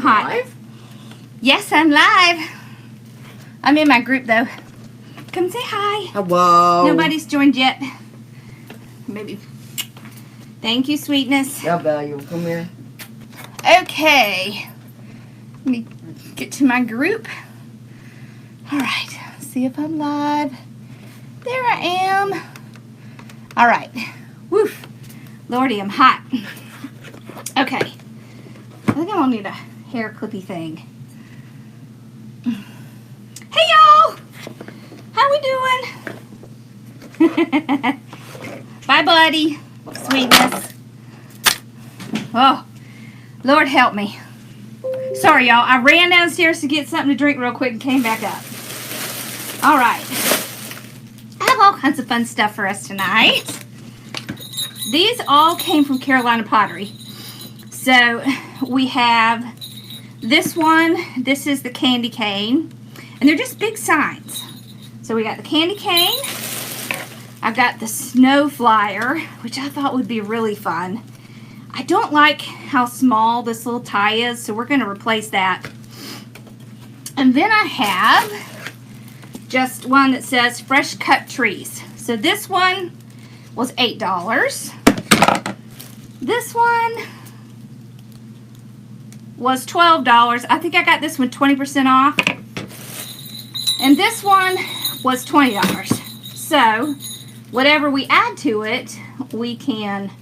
hot. Live? Yes, I'm live. I'm in my group though. Come say hi. Hello. Nobody's joined yet. Maybe. Thank you, sweetness. Yeah, valuable. Come here. Okay. Let me get to my group. All right. See if I'm live. There I am. All right. Woof. Lordy, I'm hot. Okay. I think I'm gonna need a hair clippy thing. Hey y'all! How we doing? Bye, buddy. Sweetness. Oh, Lord help me. Sorry, y'all. I ran downstairs to get something to drink real quick and came back up. All right. I have all kinds of fun stuff for us tonight. These all came from Carolina Pottery. So we have this one. This is the candy cane. And they're just big signs. So we got the candy cane. I've got the snow flyer, which I thought would be really fun. I don't like how small this little tie is, so we're going to replace that. And then I have just one that says fresh cut trees. So this one was $8. This one was $12. I think I got this one 20% off. And this one was $20. So whatever we add to it, we can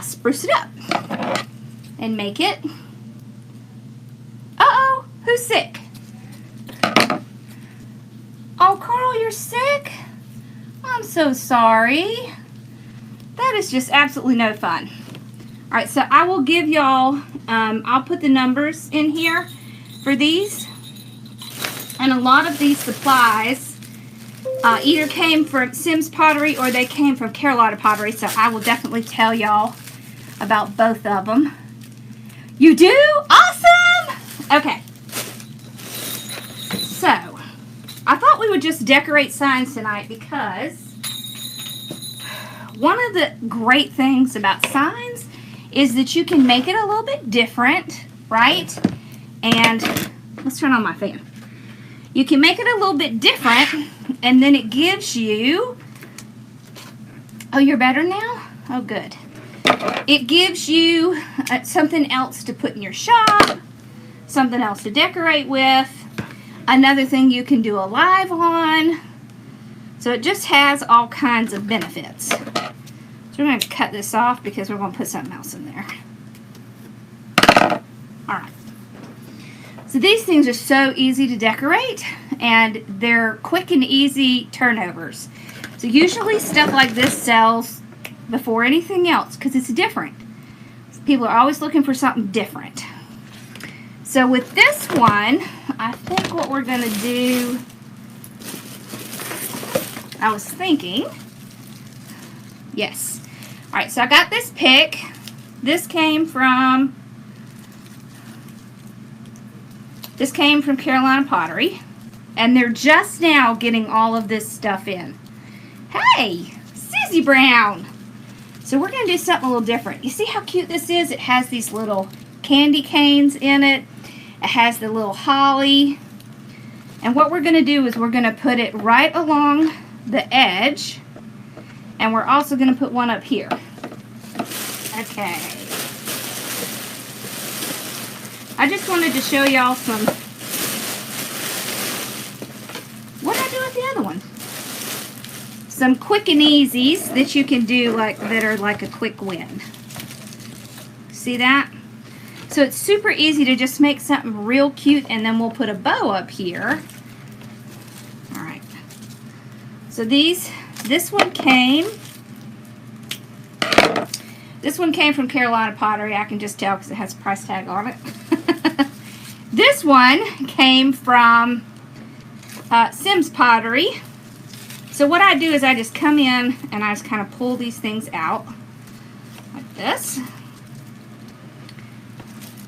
spruce it up and make it. Uh-oh, who's sick? Oh, Carl, you're sick? I'm so sorry. That is just absolutely no fun. All right, so I will give y'all, I'll put the numbers in here for these. And a lot of these supplies either came from Sims Pottery or they came from Carolina Pottery, so I will definitely tell y'all about both of them. You do? Awesome! Okay. So, I thought we would just decorate signs tonight because one of the great things about signs is that you can make it a little bit different, right? And let's turn on my fan. You can make it a little bit different, and then it gives you, oh, you're better now? Oh, good. It gives you something else to put in your shop, something else to decorate with, another thing you can do a live on. So it just has all kinds of benefits. So we're going to cut this off because we're going to put something else in there. All right. So these things are so easy to decorate, and they're quick and easy turnovers. So usually stuff like this sells before anything else because it's different. People are always looking for something different. So with this one, I think what we're going to do, I was thinking, yes. All right, so I got this pick. This came from Carolina Pottery, and they're just now getting all of this stuff in. Hey, Susie Brown. So we're going to do something a little different. You see how cute this is? It has these little candy canes in it. It has the little holly. And what we're going to do is we're going to put it right along the edge, and we're also going to put one up here. Okay. I just wanted to show y'all some, what did I do with the other one? Some quick and easies that you can do that are like a quick win. See that? So it's super easy to just make something real cute, and then we'll put a bow up here. All right. So this one came from Carolina Pottery. I can just tell because it has a price tag on it. This one came from Sims Pottery. So what I do is I just come in and I just kind of pull these things out like this.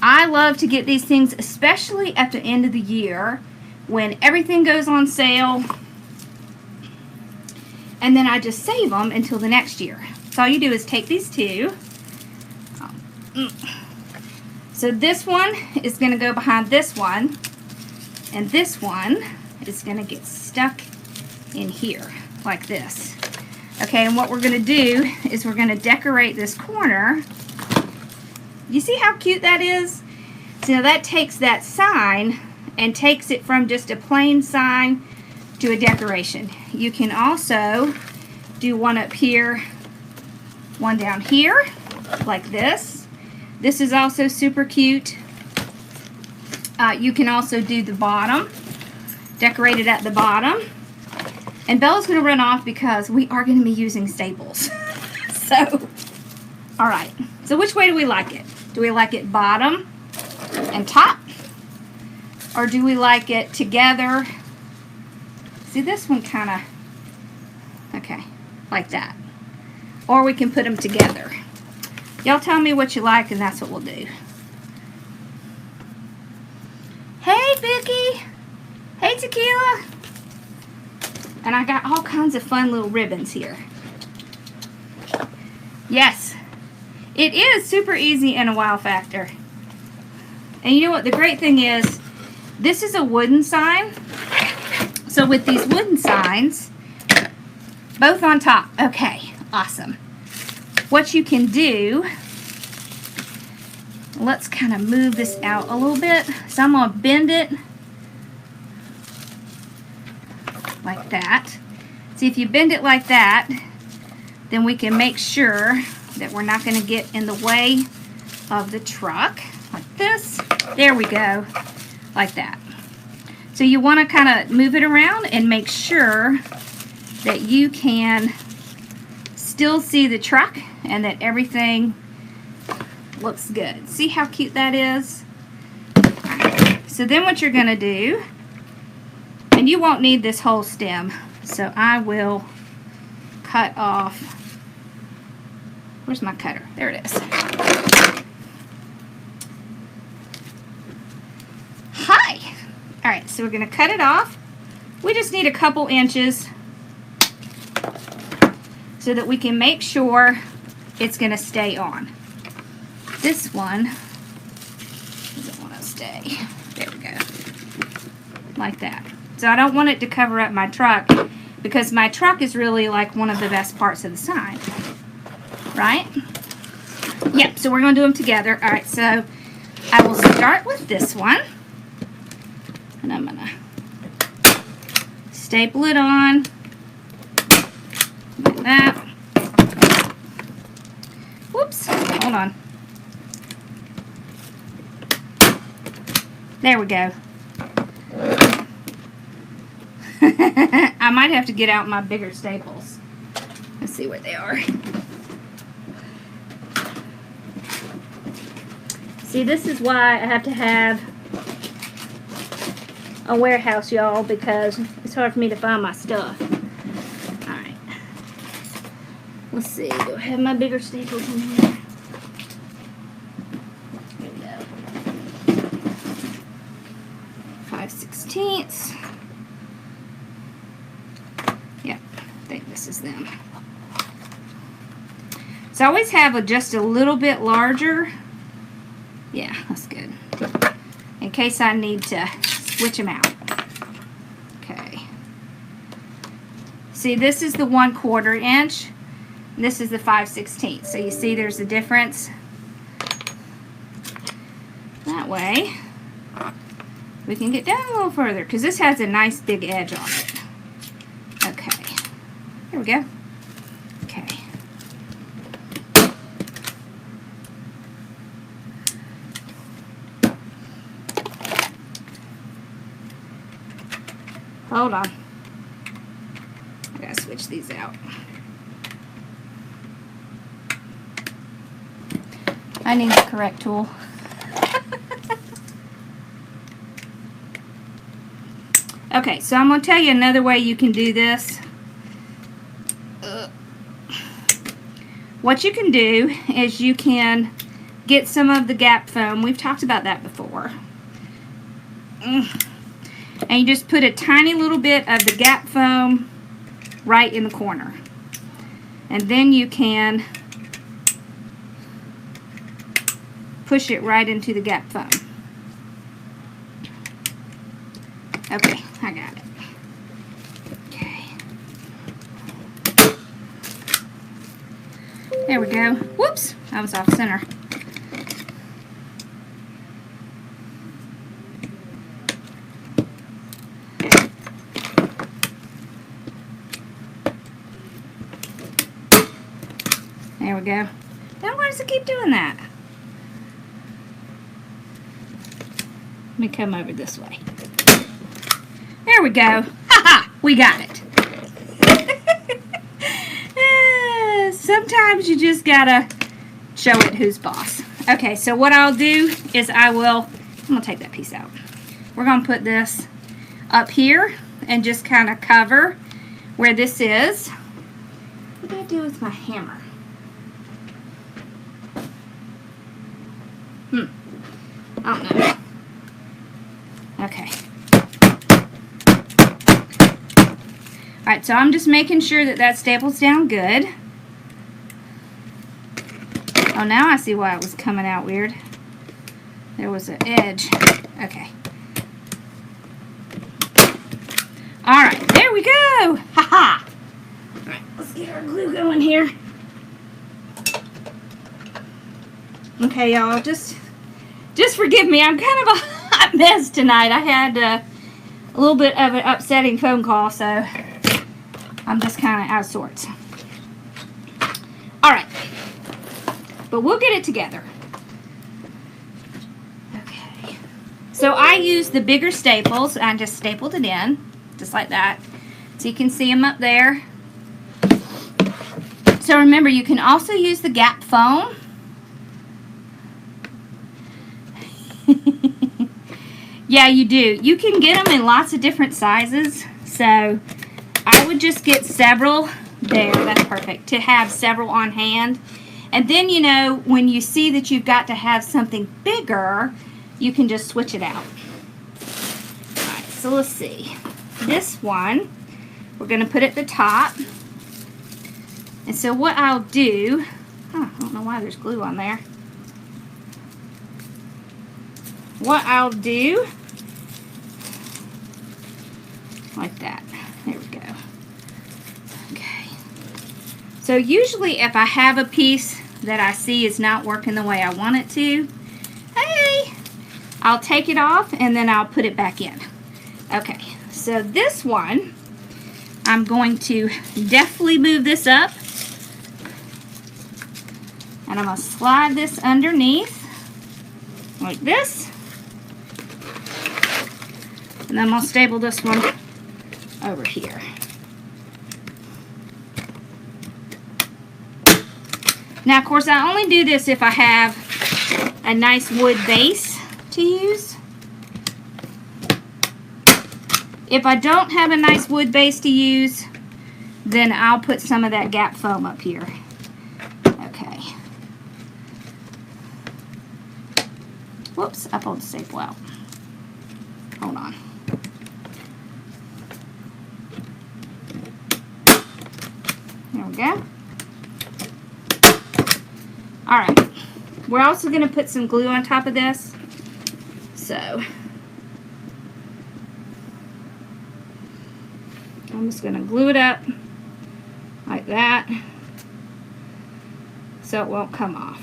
I love to get these things, especially at the end of the year when everything goes on sale, and then I just save them until the next year. So all you do is take these two. So this one is going to go behind this one, and this one is going to get stuck in here like this. Okay, and what we're going to do is we're going to decorate this corner. You see how cute that is? So that takes that sign and takes it from just a plain sign to a decoration. You can also do one up here, one down here, like this. This is also super cute. You can also do the bottom, decorate it at the bottom. And Bella's going to run off because we are going to be using staples. So, all right. So which way do we like it? Do we like it bottom and top? Or do we like it together? See, this one kind of, okay, like that. Or we can put them together. Y'all tell me what you like, and that's what we'll do. Hey, Vicky. Hey, Tequila. And I got all kinds of fun little ribbons here. Yes, it is super easy and a wow factor. And you know what the great thing is? This is a wooden sign. So with these wooden signs, both on top. Okay, awesome. What you can do, let's kind of move this out a little bit. So I'm going to bend it like that. See, if you bend it like that, then we can make sure that we're not going to get in the way of the truck. Like this. There we go. Like that. So you want to kind of move it around and make sure that you can still see the truck and that everything looks good. See how cute that is? Alright. So then what you're going to do, and you won't need this whole stem, so I will cut off. Where's my cutter? There it is. Hi! Alright, so we're going to cut it off. We just need a couple inches so that we can make sure it's going to stay on. This one doesn't want to stay. There we go. Like that. So I don't want it to cover up my truck because my truck is really like one of the best parts of the sign. Right? Yep, so we're going to do them together. Alright, so I will start with this one. And I'm going to staple it on. Like that. Whoops, hold on. There we go. I might have to get out my bigger staples. Let's see where they are. See, this is why I have to have a warehouse, y'all, because it's hard for me to find my stuff. Alright. Let's see. Do I have my bigger staples in here? Here we go. 5/16. Yep. I think this is them. So I always have just a little bit larger. Yeah, that's good. In case I need to switch them out. Okay. See, this is the 1/4 inch. And this is the 5/16. So you see there's a difference. That way, we can get down a little further because this has a nice big edge on it. Okay. Here we go. Okay. Hold on. I gotta switch these out. I need the correct tool. Okay, so I'm going to tell you another way you can do this. What you can do is you can get some of the gap foam. We've talked about that before. And you just put a tiny little bit of the gap foam right in the corner. And then you can push it right into the gap foam. Okay, I got it. Okay. There we go. Whoops, I was off center. There we go. Now why does it keep doing that? Let me come over this way. There we go. Ha-ha! We got it. Sometimes you just gotta show it who's boss. Okay, so what I'll do is I'm gonna take that piece out. We're gonna put this up here and just kind of cover where this is. What do I do with my hammer? I don't know. Okay. Alright, so I'm just making sure that that staples down good. Oh, now I see why it was coming out weird. There was an edge. Okay. Alright, there we go! Ha-ha! Alright, let's get our glue going here. Okay, y'all, just forgive me. I'm kind of a hot mess tonight. I had a little bit of an upsetting phone call, so I'm just kind of out of sorts. Alright. But we'll get it together. Okay. So I used the bigger staples. I just stapled it in, just like that. So you can see them up there. So remember, you can also use the gap foam. Yeah, you do. You can get them in lots of different sizes. So I would just get several. There, that's perfect. To have several on hand. And then, you know, when you see that you've got to have something bigger, you can just switch it out. Alright, so let's see. This one, we're going to put at the top. And so what I'll do, I don't know why there's glue on there. What I'll do, like that. There we go. Okay. So usually if I have a piece that I see is not working the way I want it to, hey, I'll take it off and then I'll put it back in. Okay, so this one, I'm going to deftly move this up. And I'm going to slide this underneath like this. And then I'm going to staple this one over here. Now, of course, I only do this if I have a nice wood base to use. If I don't have a nice wood base to use, then I'll put some of that gap foam up here. Okay. Whoops, I pulled the staple out. Hold on. There we go. Alright. We're also going to put some glue on top of this. So, I'm just going to glue it up like that so it won't come off.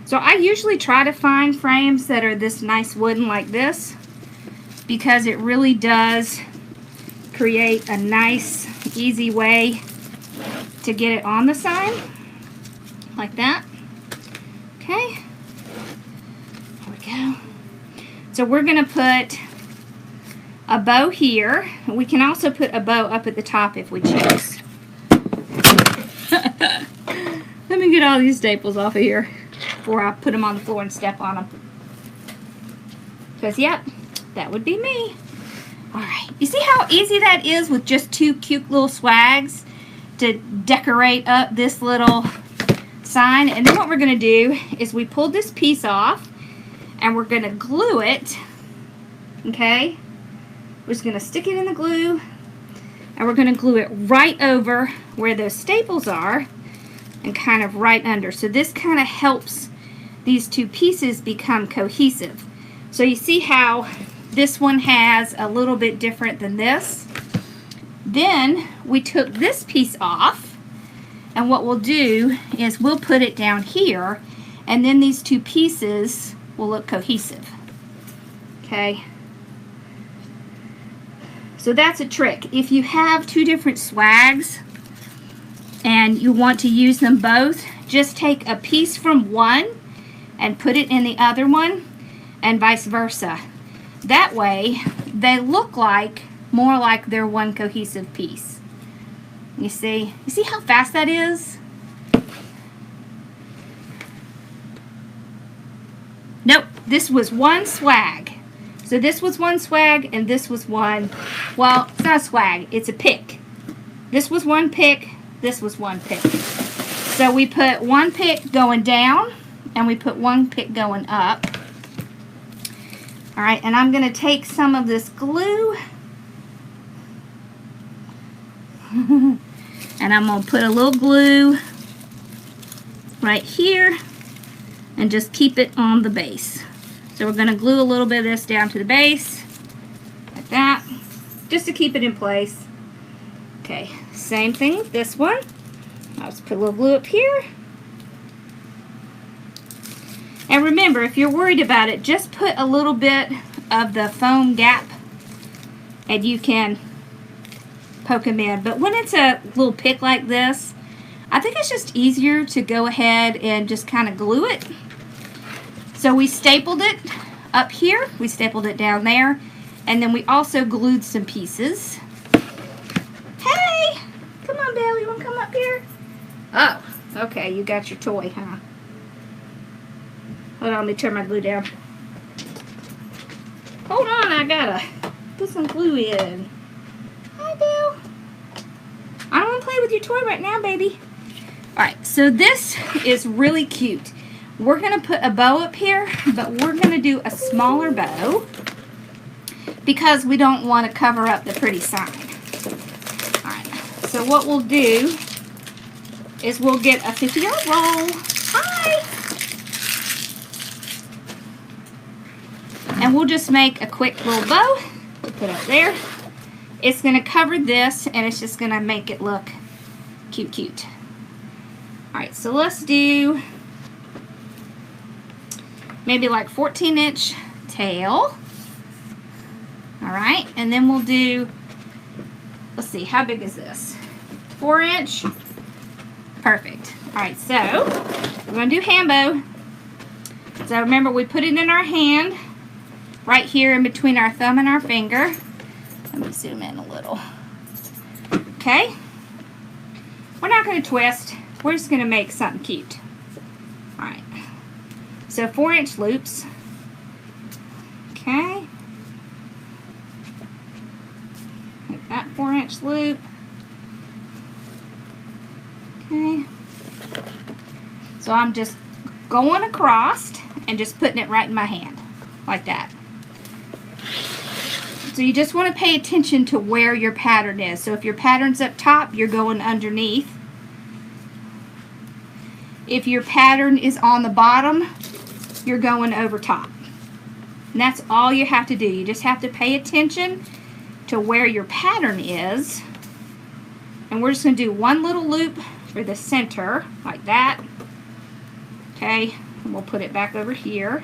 So I usually try to find frames that are this nice wooden like this because it really does create a nice, easy way to get it on the sign like that. Okay, there we go. So we're going to put a bow here. We can also put a bow up at the top if we choose. Let me get all these staples off of here before I put them on the floor and step on them. Because, yep, that would be me. Alright, you see how easy that is with just two cute little swags to decorate up this little sign? And then what we're going to do is we pull this piece off and we're going to glue it. Okay? We're just going to stick it in the glue and we're going to glue it right over where those staples are and kind of right under. So this kind of helps these two pieces become cohesive. So you see how this one has a little bit different than this? Then we took this piece off, and what we'll do is we'll put it down here, and then these two pieces will look cohesive. Okay? So that's a trick. If you have two different swags and you want to use them both, just take a piece from one and put it in the other one, and vice versa. That way they look like more like they're one cohesive piece. You see how fast that is? Nope, this was one swag. So this was one swag and this was one, well, it's not a swag, it's a pick. This was one pick, this was one pick. So we put one pick going down and we put one pick going up. All right, and I'm gonna take some of this glue and I'm gonna put a little glue right here and just keep it on the base. So we're going to glue a little bit of this down to the base, like that, just to keep it in place. Okay, same thing with this one. I'll just put a little glue up here. And remember, if you're worried about it, just put a little bit of the foam gap and you can poke them in. But when it's a little pick like this, I think it's just easier to go ahead and just kind of glue it. So we stapled it up here, we stapled it down there, and then we also glued some pieces. Hey! Come on, Belle, you want to come up here? Oh, okay, you got your toy, huh? Hold on, let me turn my glue down. Hold on, I gotta put some glue in. Hi, Belle. I don't want to play with your toy right now, baby. Alright, so this is really cute. We're going to put a bow up here, but we're going to do a smaller bow because we don't want to cover up the pretty sign. Alright, so what we'll do is we'll get a 50-yard roll. Hi! And we'll just make a quick little bow. Put it up there. It's going to cover this, and it's just going to make it look cute, cute. Alright, so let's do maybe like 14-inch tail. Alright, and then we'll do, let's see, how big is this? 4-inch? Perfect. Alright, so we're going to do hand bow. So remember, we put it in our hand, right here in between our thumb and our finger. Let me zoom in a little. Okay. We're not going to twist. We're just going to make something cute. Alright. So 4-inch loops. Okay. Make that 4-inch loop. Okay. So I'm just going across and just putting it right in my hand. Like that. So you just want to pay attention to where your pattern is. So if your pattern's up top, you're going underneath. If your pattern is on the bottom, you're going over top. And that's all you have to do. You just have to pay attention to where your pattern is. And we're just going to do one little loop for the center, like that. Okay, and we'll put it back over here.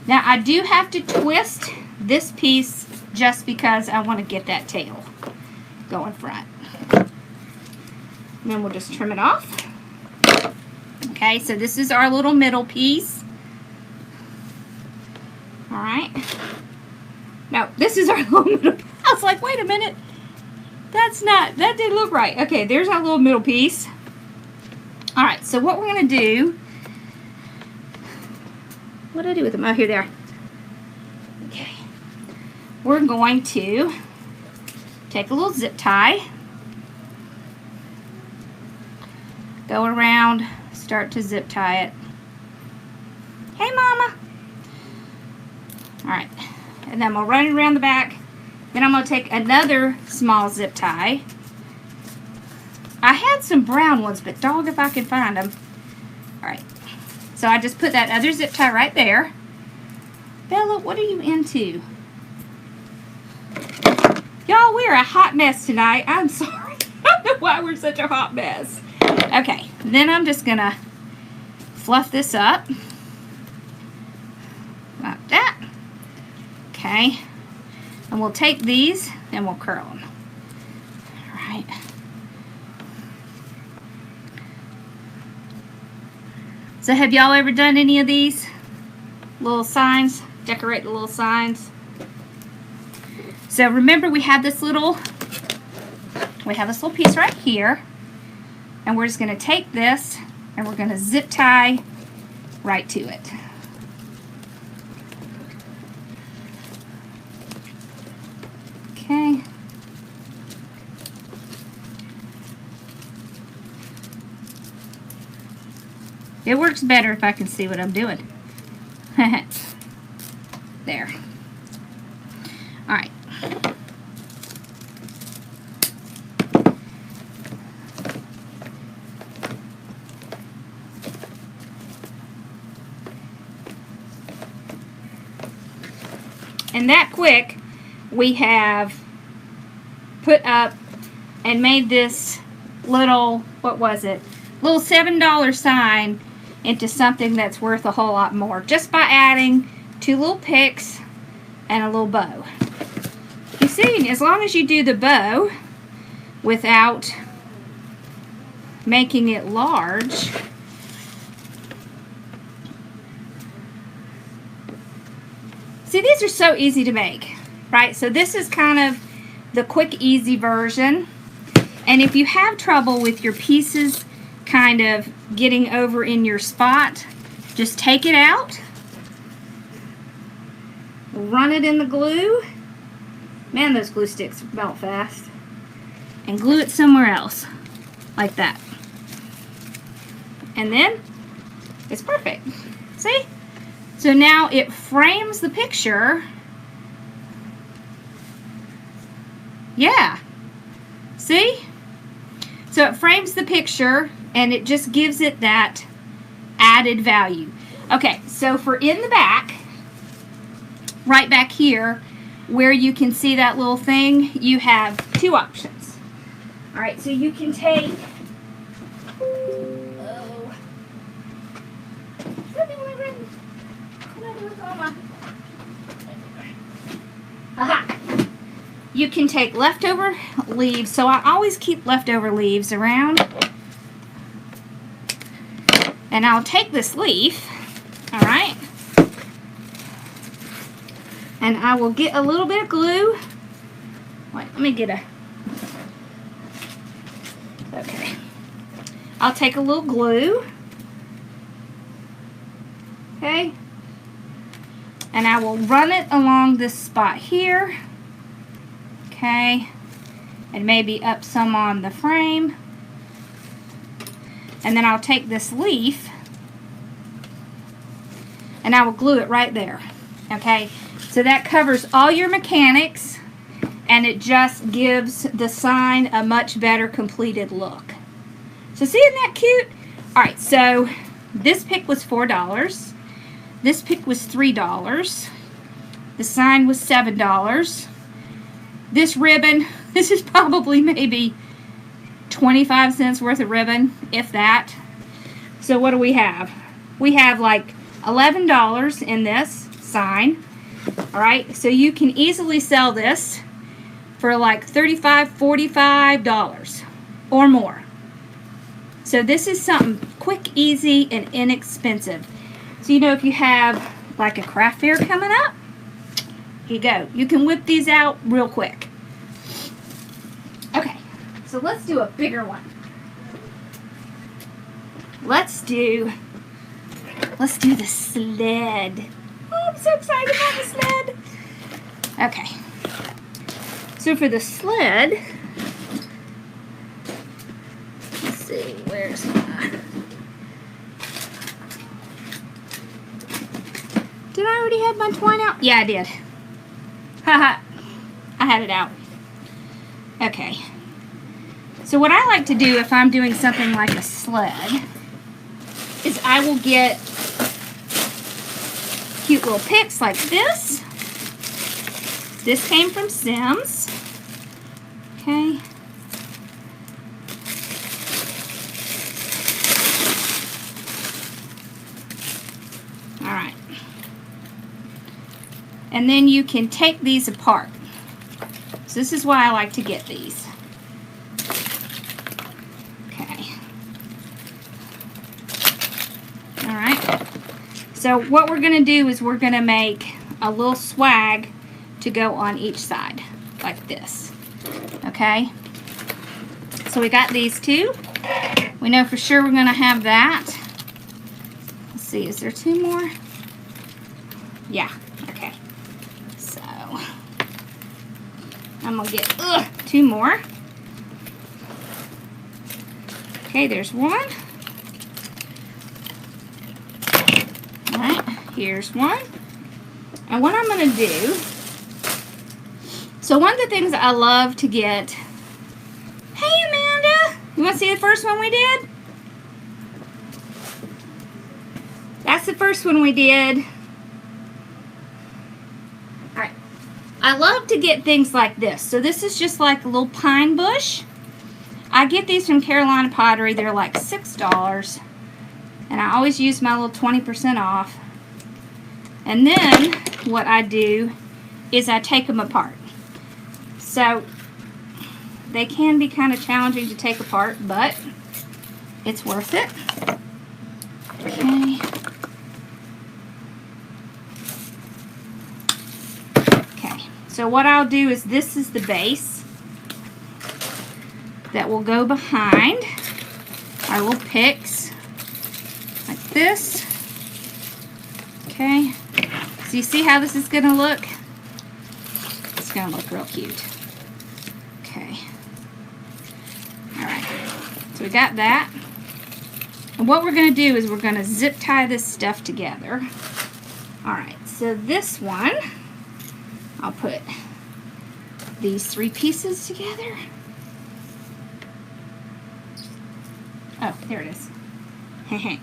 Now I do have to twist this piece just because I want to get that tail going front. And then we'll just trim it off. Okay, so this is our little middle piece. Alright. No, this is our little middle piece. I was like, wait a minute. That didn't look right. Okay, there's our little middle piece. Alright, so what we're going to do, what do I do with them? Oh, here they are. Okay. We're going to take a little zip tie, go around, start to zip tie it. Hey, Mama. Alright, and then we'll run it around the back. Then I'm going to take another small zip tie. I have had some brown ones, but dog if I can find them. All right. So I just put that other zip tie right there. Bella, what are you into? Y'all, we're a hot mess tonight. I'm sorry. I don't know why we're such a hot mess. Okay, then I'm just gonna fluff this up. Like that. Okay. And we'll take these and we'll curl them. All right. So have y'all ever done any of these little signs? Decorate the little signs. So remember we have this little piece right here, and we're just going to take this and we're going to zip tie right to it. Okay. It works better if I can see what I'm doing. There. All right. And that quick, we have put up and made this little, what was it? Little $7 sign into something that's worth a whole lot more, just by adding 2 little picks and a little bow. You see, as long as you do the bow without making it large, see, these are so easy to make, right? So this is kind of the quick, easy version. And if you have trouble with your pieces kind of getting over in your spot, just take it out, run it in the glue. Man, those glue sticks melt fast. And glue it somewhere else, like that. And then it's perfect. See? So now it frames the picture. Yeah. See? So it frames the picture and it just gives it that added value. Okay, so for in the back, right back here, where you can see that little thing, you have 2 options. All right, so you can take, you can take leftover leaves. So I always keep leftover leaves around. And I'll take this leaf, all right, and I will get a little bit of glue. Wait, let me get a, okay. I'll take a little glue, okay, and I will run it along this spot here, okay, and maybe up some on the frame. And then I'll take this leaf and I will glue it right there. Okay, so that covers all your mechanics and it just gives the sign a much better completed look. So see, isn't that cute? Alright, so this pick was $4. This pick was $3. The sign was $7. This ribbon, this is probably maybe 25 cents worth of ribbon, if that. So what do we have? We have like $11 in this sign. Alright, so you can easily sell this for like $35, $45 or more. So this is something quick, easy, and inexpensive. So you know, if you have like a craft fair coming up, here you go. You can whip these out real quick. Okay. So let's do a bigger one. Let's do the sled. Oh, I'm so excited about the sled. Okay. So for the sled, let's see, where's my... Did I already have my twine out? Yeah, I did. Haha. I had it out. Okay. So what I like to do if I'm doing something like a sled is I will get cute little picks like this. This came from Sims. Okay. Alright. And then you can take these apart. So this is why I like to get these. Okay. Alright. So what we're going to do is we're going to make a little swag to go on each side, like this. Okay? So we got these two. We know for sure we're going to have that. Let's see, is there two more? Yeah, okay. So, I'm going to get two more. Okay, there's one. Alright, here's one. And what I'm going to do, so one of the things I love to get, hey Amanda, you want to see the first one we did? That's the first one we did. Alright, I love to get things like this. So this is just like a little pine bush. I get these from Carolina Pottery. They're like $6. And I always use my little 20% off. And then what I do is I take them apart. So they can be kind of challenging to take apart, but it's worth it. Okay. Okay. So what I'll do is this is the base that will go behind our little picks like this. Okay. So you see how this is going to look? It's going to look real cute. Okay. Alright. So we got that. And what we're going to do is we're going to zip tie this stuff together. Alright. So this one, I'll put these three pieces together. Oh, there it is. Okay.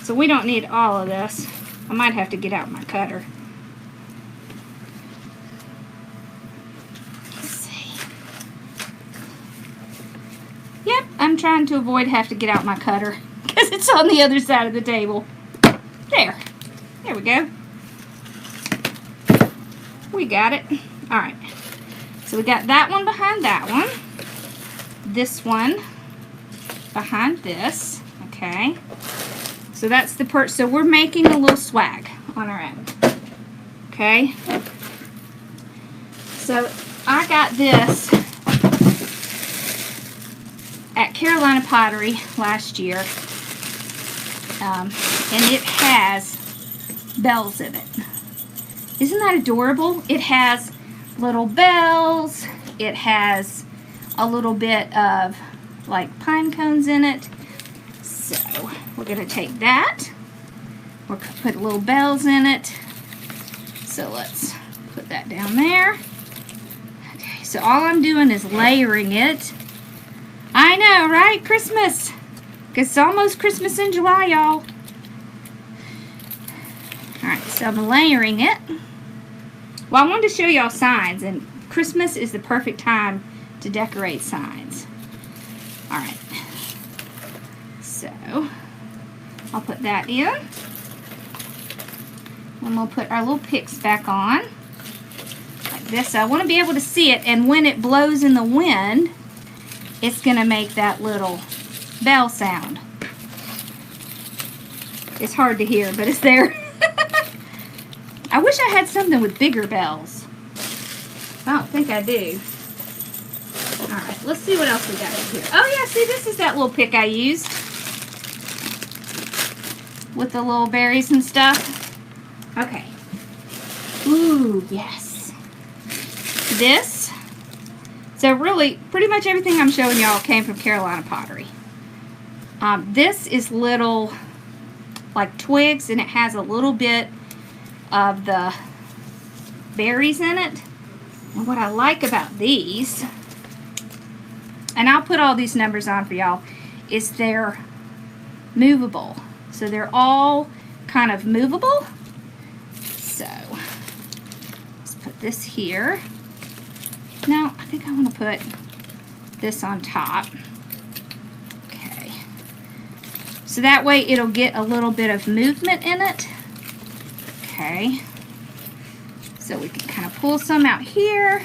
So we don't need all of this. I might have to get out my cutter. Let's see. Yep, I'm trying to avoid have to get out my cutter because it's on the other side of the table. There. There we go. We got it. Alright. So we got that one behind that one. This one behind this. Okay. So that's the perch. So we're making a little swag on our own. Okay. So I got this at Carolina Pottery last year. And it has bells in it. Isn't that adorable? It has little bells. It has a little bit of like pine cones in it. So we're going to take that. We're going to put little bells in it. So let's put that down there. Okay, so all I'm doing is layering it. I know, right? Christmas. Because it's almost Christmas in July, y'all. Alright, so I'm layering it. Well, I wanted to show y'all signs, and Christmas is the perfect time to decorate signs. Alright. So, I'll put that in. And we'll put our little picks back on. Like this. So I want to be able to see it, and when it blows in the wind, it's going to make that little bell sound. It's hard to hear, but it's there. I wish I had something with bigger bells. I don't think I do. Alright, let's see what else we got in here. Oh yeah, see, this is that little pick I used. With the little berries and stuff. Okay. Ooh, yes. This. So really, pretty much everything I'm showing y'all came from Carolina Pottery. This is little, like twigs, and it has a little bit of the berries in it. And what I like about these, and I'll put all these numbers on for y'all, is they're movable. So they're all kind of movable. So let's put this here. Now I think I want to put this on top. Okay. So that way it'll get a little bit of movement in it. Okay. So we can kind of pull some out here,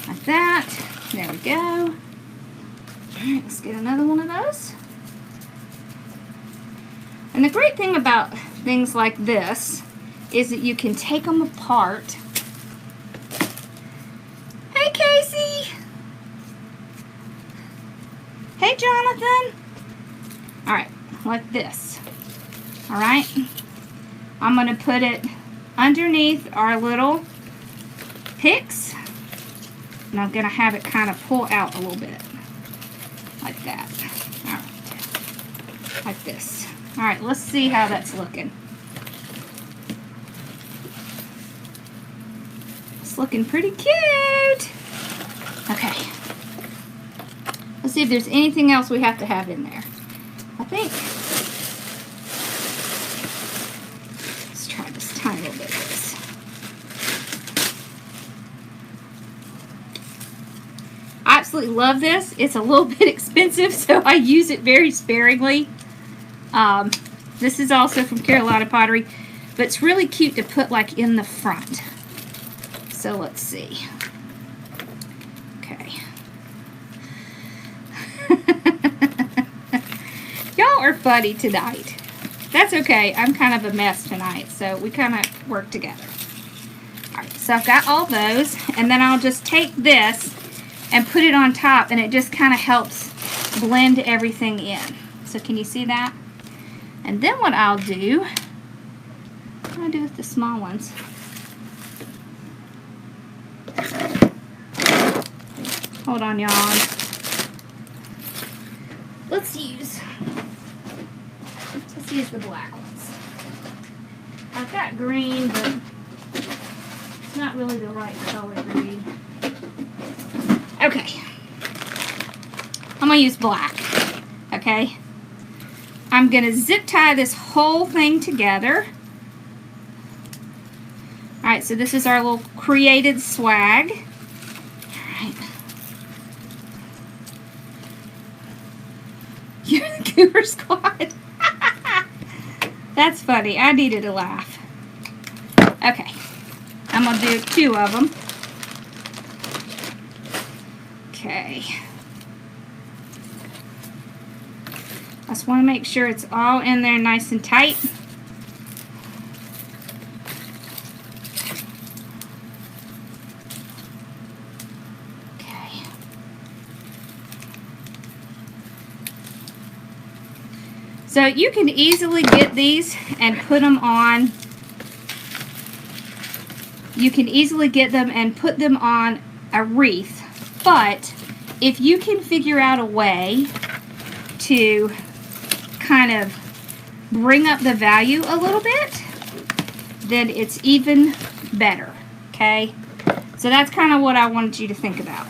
like that. There we go. All right, let's get another one of those. And the great thing about things like this is that you can take them apart. Hey, Casey. Hey, Jonathan. All right, like this. All right. I'm going to put it underneath our little picks, and I'm going to have it kind of pull out a little bit, like that. All right, like this. All right, let's see how that's looking. It's looking pretty cute. Okay, let's see if there's anything else we have to have in there. I think, let's try this tiny little bit of this. I absolutely love this. It's a little bit expensive, so I use it very sparingly. This is also from Carolina Pottery, but it's really cute to put like in the front. So let's see. Okay. Y'all are funny tonight. That's okay. I'm kind of a mess tonight, so we kind of work together. Alright, so I've got all those, and then I'll just take this and put it on top, and it just kind of helps blend everything in. So can you see that? And then what I'll do, what do I do with the small ones? Hold on, y'all. Let's use the black ones. I've got green, but it's not really the right color green. Okay. I'm going to use black. Okay. I'm going to zip tie this whole thing together. Alright, so this is our little created swag. Alright. You're the Cooper Squad. That's funny. I needed a laugh. Okay. I'm going to do 2 of them. Okay. I just want to make sure it's all in there nice and tight. Okay. So you can easily get these and put them on. You can easily get them and put them on a wreath. But if you can figure out a way to kind of bring up the value a little bit, then it's even better. Okay, so that's kind of what I wanted you to think about.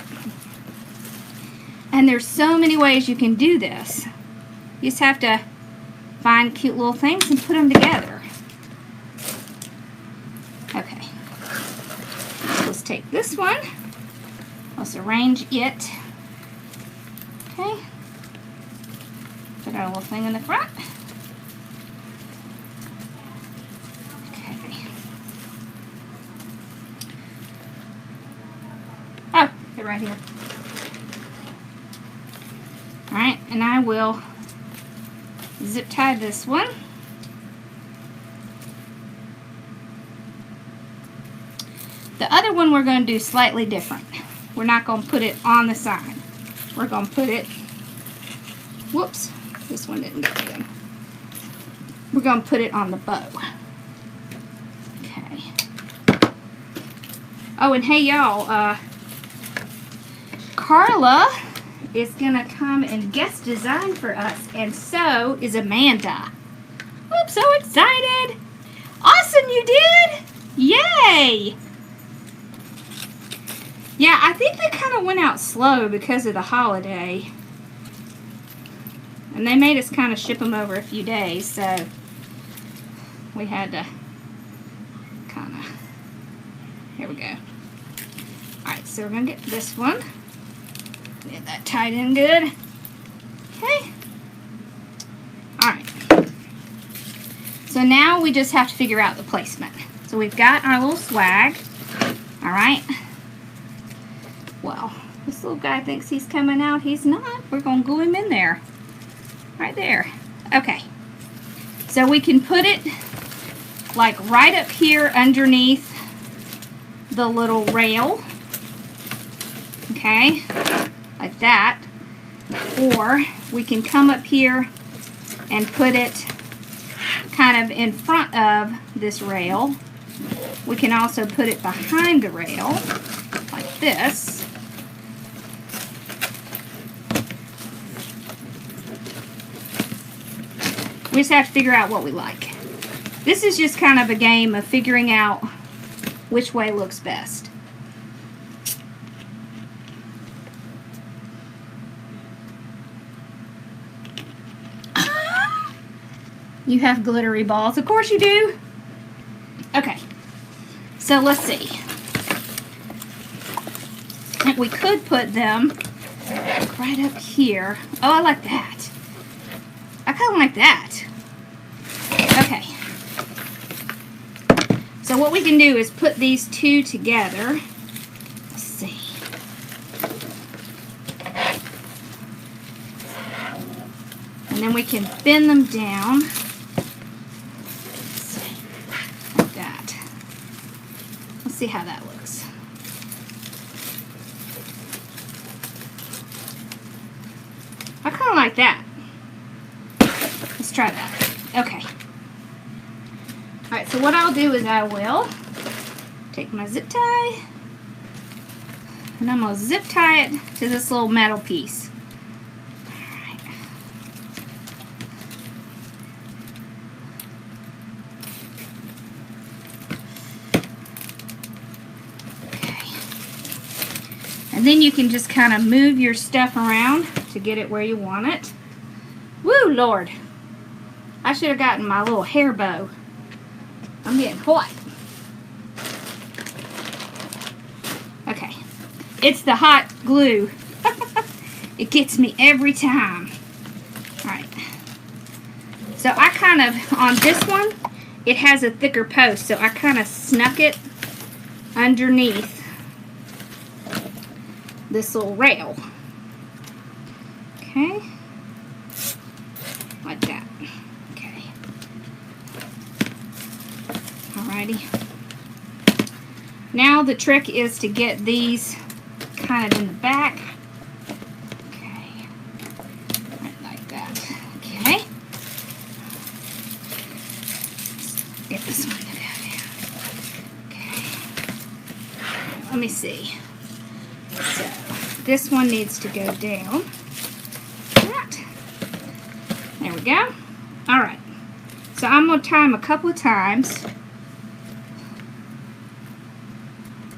And there's so many ways you can do this. You just have to find cute little things and put them together. Okay, let's take this one. Let's arrange it. Okay. Put our little thing in the front. Okay. Oh, they're right here. Alright, and I will zip tie this one. The other one we're going to do slightly different. We're not going to put it on the side. We're going to put it, whoops, this one didn't go good. We're going to put it on the bow. Okay. Oh, and hey y'all, Carla is going to come and guest design for us, and so is Amanda. I'm so excited. Awesome, you did. Yay. Yeah, I think they kind of went out slow because of the holiday. And they made us kind of ship them over a few days, so we had to kind of, here we go. Alright, so we're going to get this one. Get that tied in good. Okay. Alright. So now we just have to figure out the placement. So we've got our little swag. Alright. Well, this little guy thinks he's coming out. He's not. We're going to glue him in there. Right there. Okay. So we can put it like right up here underneath the little rail. Okay. Like that. Or we can come up here and put it kind of in front of this rail. We can also put it behind the rail like this. We just have to figure out what we like. This is just kind of a game of figuring out which way looks best. You have glittery balls. Of course you do. Okay. So let's see. And we could put them right up here. Oh, I like that. I kind of like that. Okay. So what we can do is put these two together. Let's see. And then we can bend them down. Let's see. Like that. Let's see how that looks. I kind of like that. Let's try that. Okay. Alright, so what I'll do is I will take my zip tie and I'm going to zip tie it to this little metal piece. Alright. Okay. And then you can just kind of move your stuff around to get it where you want it. Woo, Lord. I should have gotten my little hair bow. I'm getting hot. Okay. It's the hot glue. It gets me every time. Alright. So I kind of, on this one, it has a thicker post, so I kind of snuck it underneath this little rail. Okay. Like that. Okay. Alrighty. Now the trick is to get these kind of in the back. Okay. Right like that. Okay. Get this one to go down. Okay. Let me see. So this one needs to go down. There we go. Alright. So I'm going to tie them a couple of times.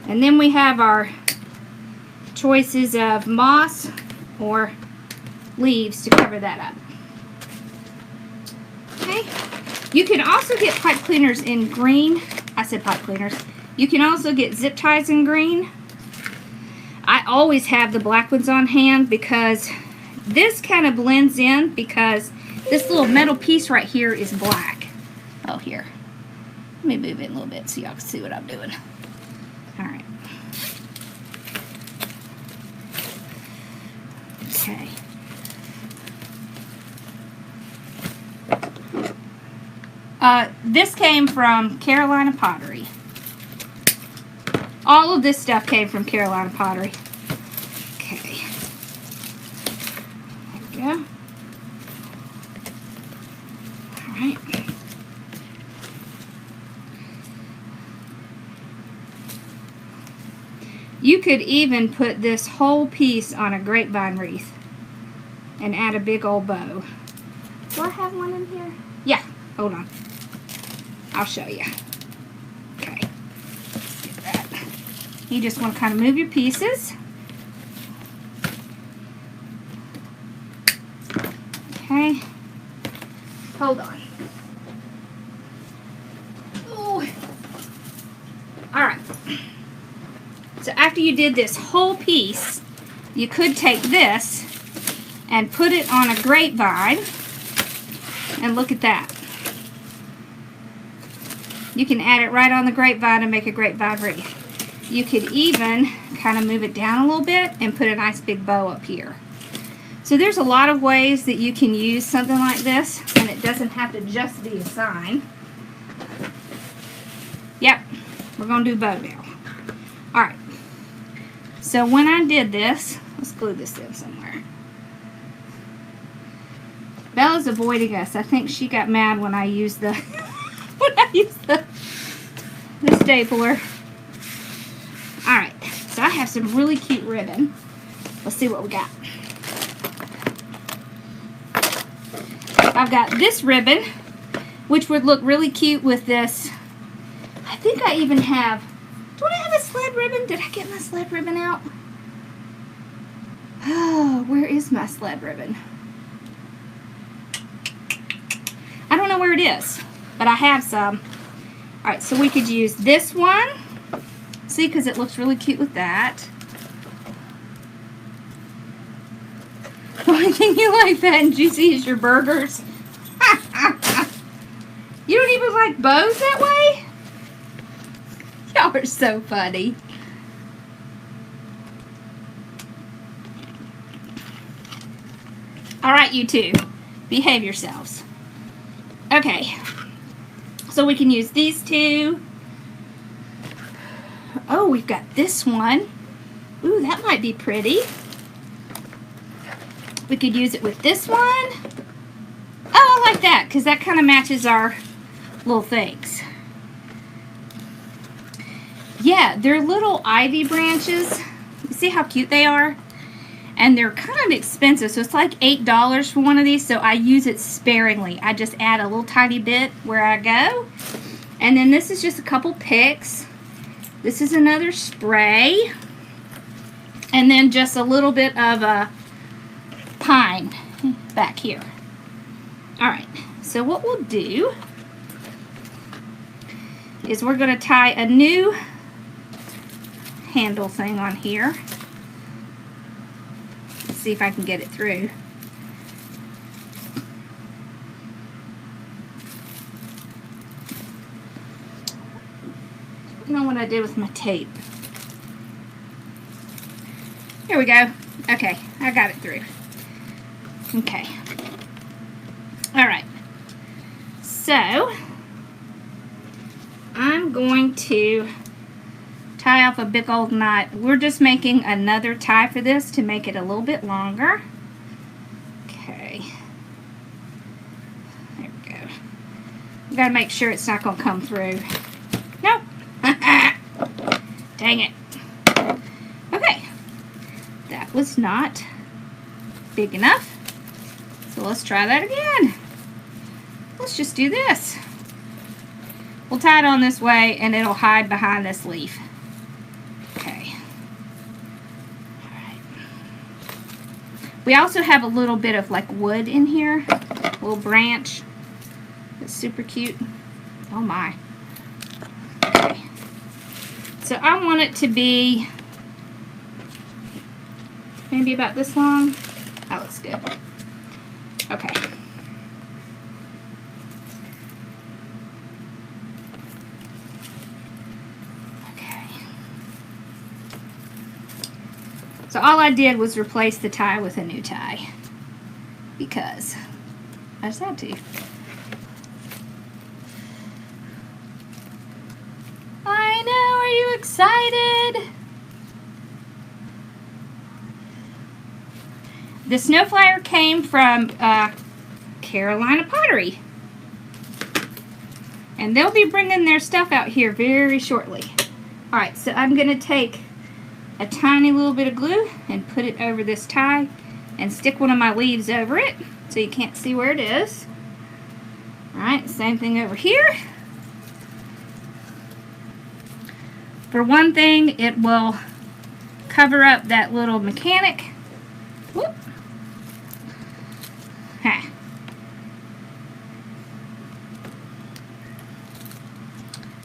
And then we have our choices of moss or leaves to cover that up. Okay. You can also get pipe cleaners in green. I said pipe cleaners. You can also get zip ties in green. I always have the black ones on hand because this kind of blends in because this little metal piece right here is black. Oh, here. Let me move it a little bit so y'all can see what I'm doing. Alright. Okay. This came from Carolina Pottery. All of this stuff came from Carolina Pottery. Okay. There we go. Alright. You could even put this whole piece on a grapevine wreath and add a big old bow. Do I have one in here? Yeah, hold on. I'll show you. Okay. Let's get that. You just want to kind of move your pieces. Okay. Hold on. Ooh. All right. So after you did this whole piece, you could take this and put it on a grapevine. And look at that. You can add it right on the grapevine and make a grapevine wreath. You could even kind of move it down a little bit and put a nice big bow up here. So there's a lot of ways that you can use something like this, and it doesn't have to just be a sign. Yep, we're going to do bow now. Alright, so when I did this, let's glue this in somewhere. Bella's avoiding us. I think she got mad when I used the the stapler. Alright, so I have some really cute ribbon. Let's see what we got. I've got this ribbon, which would look really cute with this. I think I even have, don't I have a sled ribbon? Did I get my sled ribbon out? Oh, where is my sled ribbon? I don't know where it is, but I have some. Alright, so we could use this one. See, because it looks really cute with that. The only thing you like that and juicy is your burgers. You don't even like bows that way? Y'all are so funny. Alright, you two. Behave yourselves. Okay. So we can use these two. Oh, we've got this one. Ooh, that might be pretty. We could use it with this one. Oh, I like that because that kind of matches our little things. Yeah, they're little ivy branches. You see how cute they are? And they're kind of expensive, so it's like $8 for one of these, so I use it sparingly. I just add a little tiny bit where I go. And then this is just a couple picks. This is another spray. And then just a little bit of a pine back here. Alright, so what we'll do is we're going to tie a new handle thing on here. Let's see if I can get it through. I don't know what I did with my tape. Here we go. Okay, I got it through. Okay. Alright. So, I'm going to tie off a big old knot. We're just making another tie for this to make it a little bit longer. Okay. There we go. We gotta make sure it's not gonna come through. Nope. Dang it. Okay. That was not big enough. So let's try that again. Let's just do this. We'll tie it on this way and it'll hide behind this leaf. Okay. Alright. We also have a little bit of like wood in here. A little branch. It's super cute. Oh my. Okay. So I want it to be maybe about this long. That looks good. Okay. So all I did was replace the tie with a new tie because I just had to. I know, are you excited? The snowflyer came from Carolina Pottery. And they'll be bringing their stuff out here very shortly. Alright, so I'm going to take a tiny little bit of glue and put it over this tie and stick one of my leaves over it so you can't see where it is. Alright, same thing over here. For one thing, it will cover up that little mechanic. Whoop. Ha.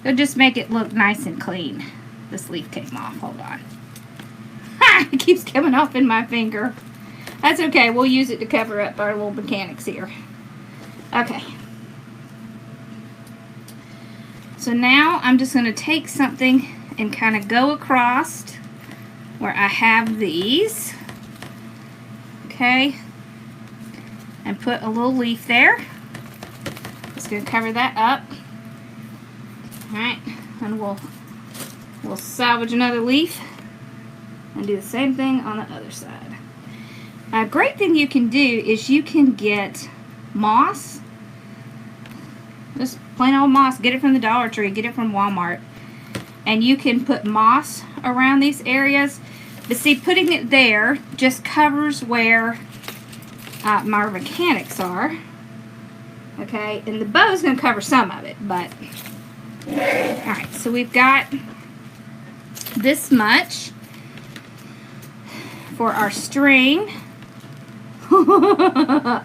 It'll just make it look nice and clean. This leaf came off. Hold on. Ha! It keeps coming off in my finger. That's okay. We'll use it to cover up our little mechanics here. Okay. So now I'm just going to take something and kind of go across where I have these. Okay. And put a little leaf there. Just going to cover that up. Alright. And we'll salvage another leaf and do the same thing on the other side. A great thing you can do is you can get moss. Just plain old moss. Get it from the Dollar Tree. Get it from Walmart. And you can put moss around these areas. But see, putting it there just covers where my mechanics are. Okay, and the bow's going to cover some of it, but... Alright, so we've got this much for our string. Bella,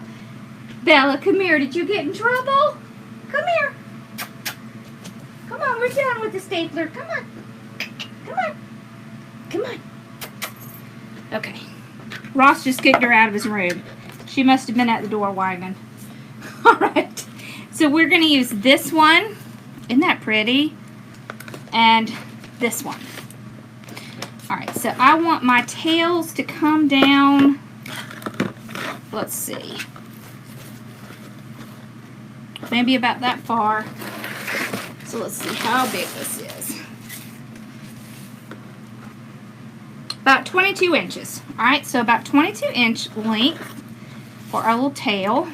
come here. Did you get in trouble? Come here. Come on, we're done with the stapler. Come on. Come on. Come on. Okay. Ross just kicked her out of his room. She must have been at the door whining. Alright. So we're going to use this one. Isn't that pretty? And this one. Alright, so I want my tails to come down. Let's see. Maybe about that far. So let's see how big this is. About 22 inches. Alright, so about 22-inch length for our little tail.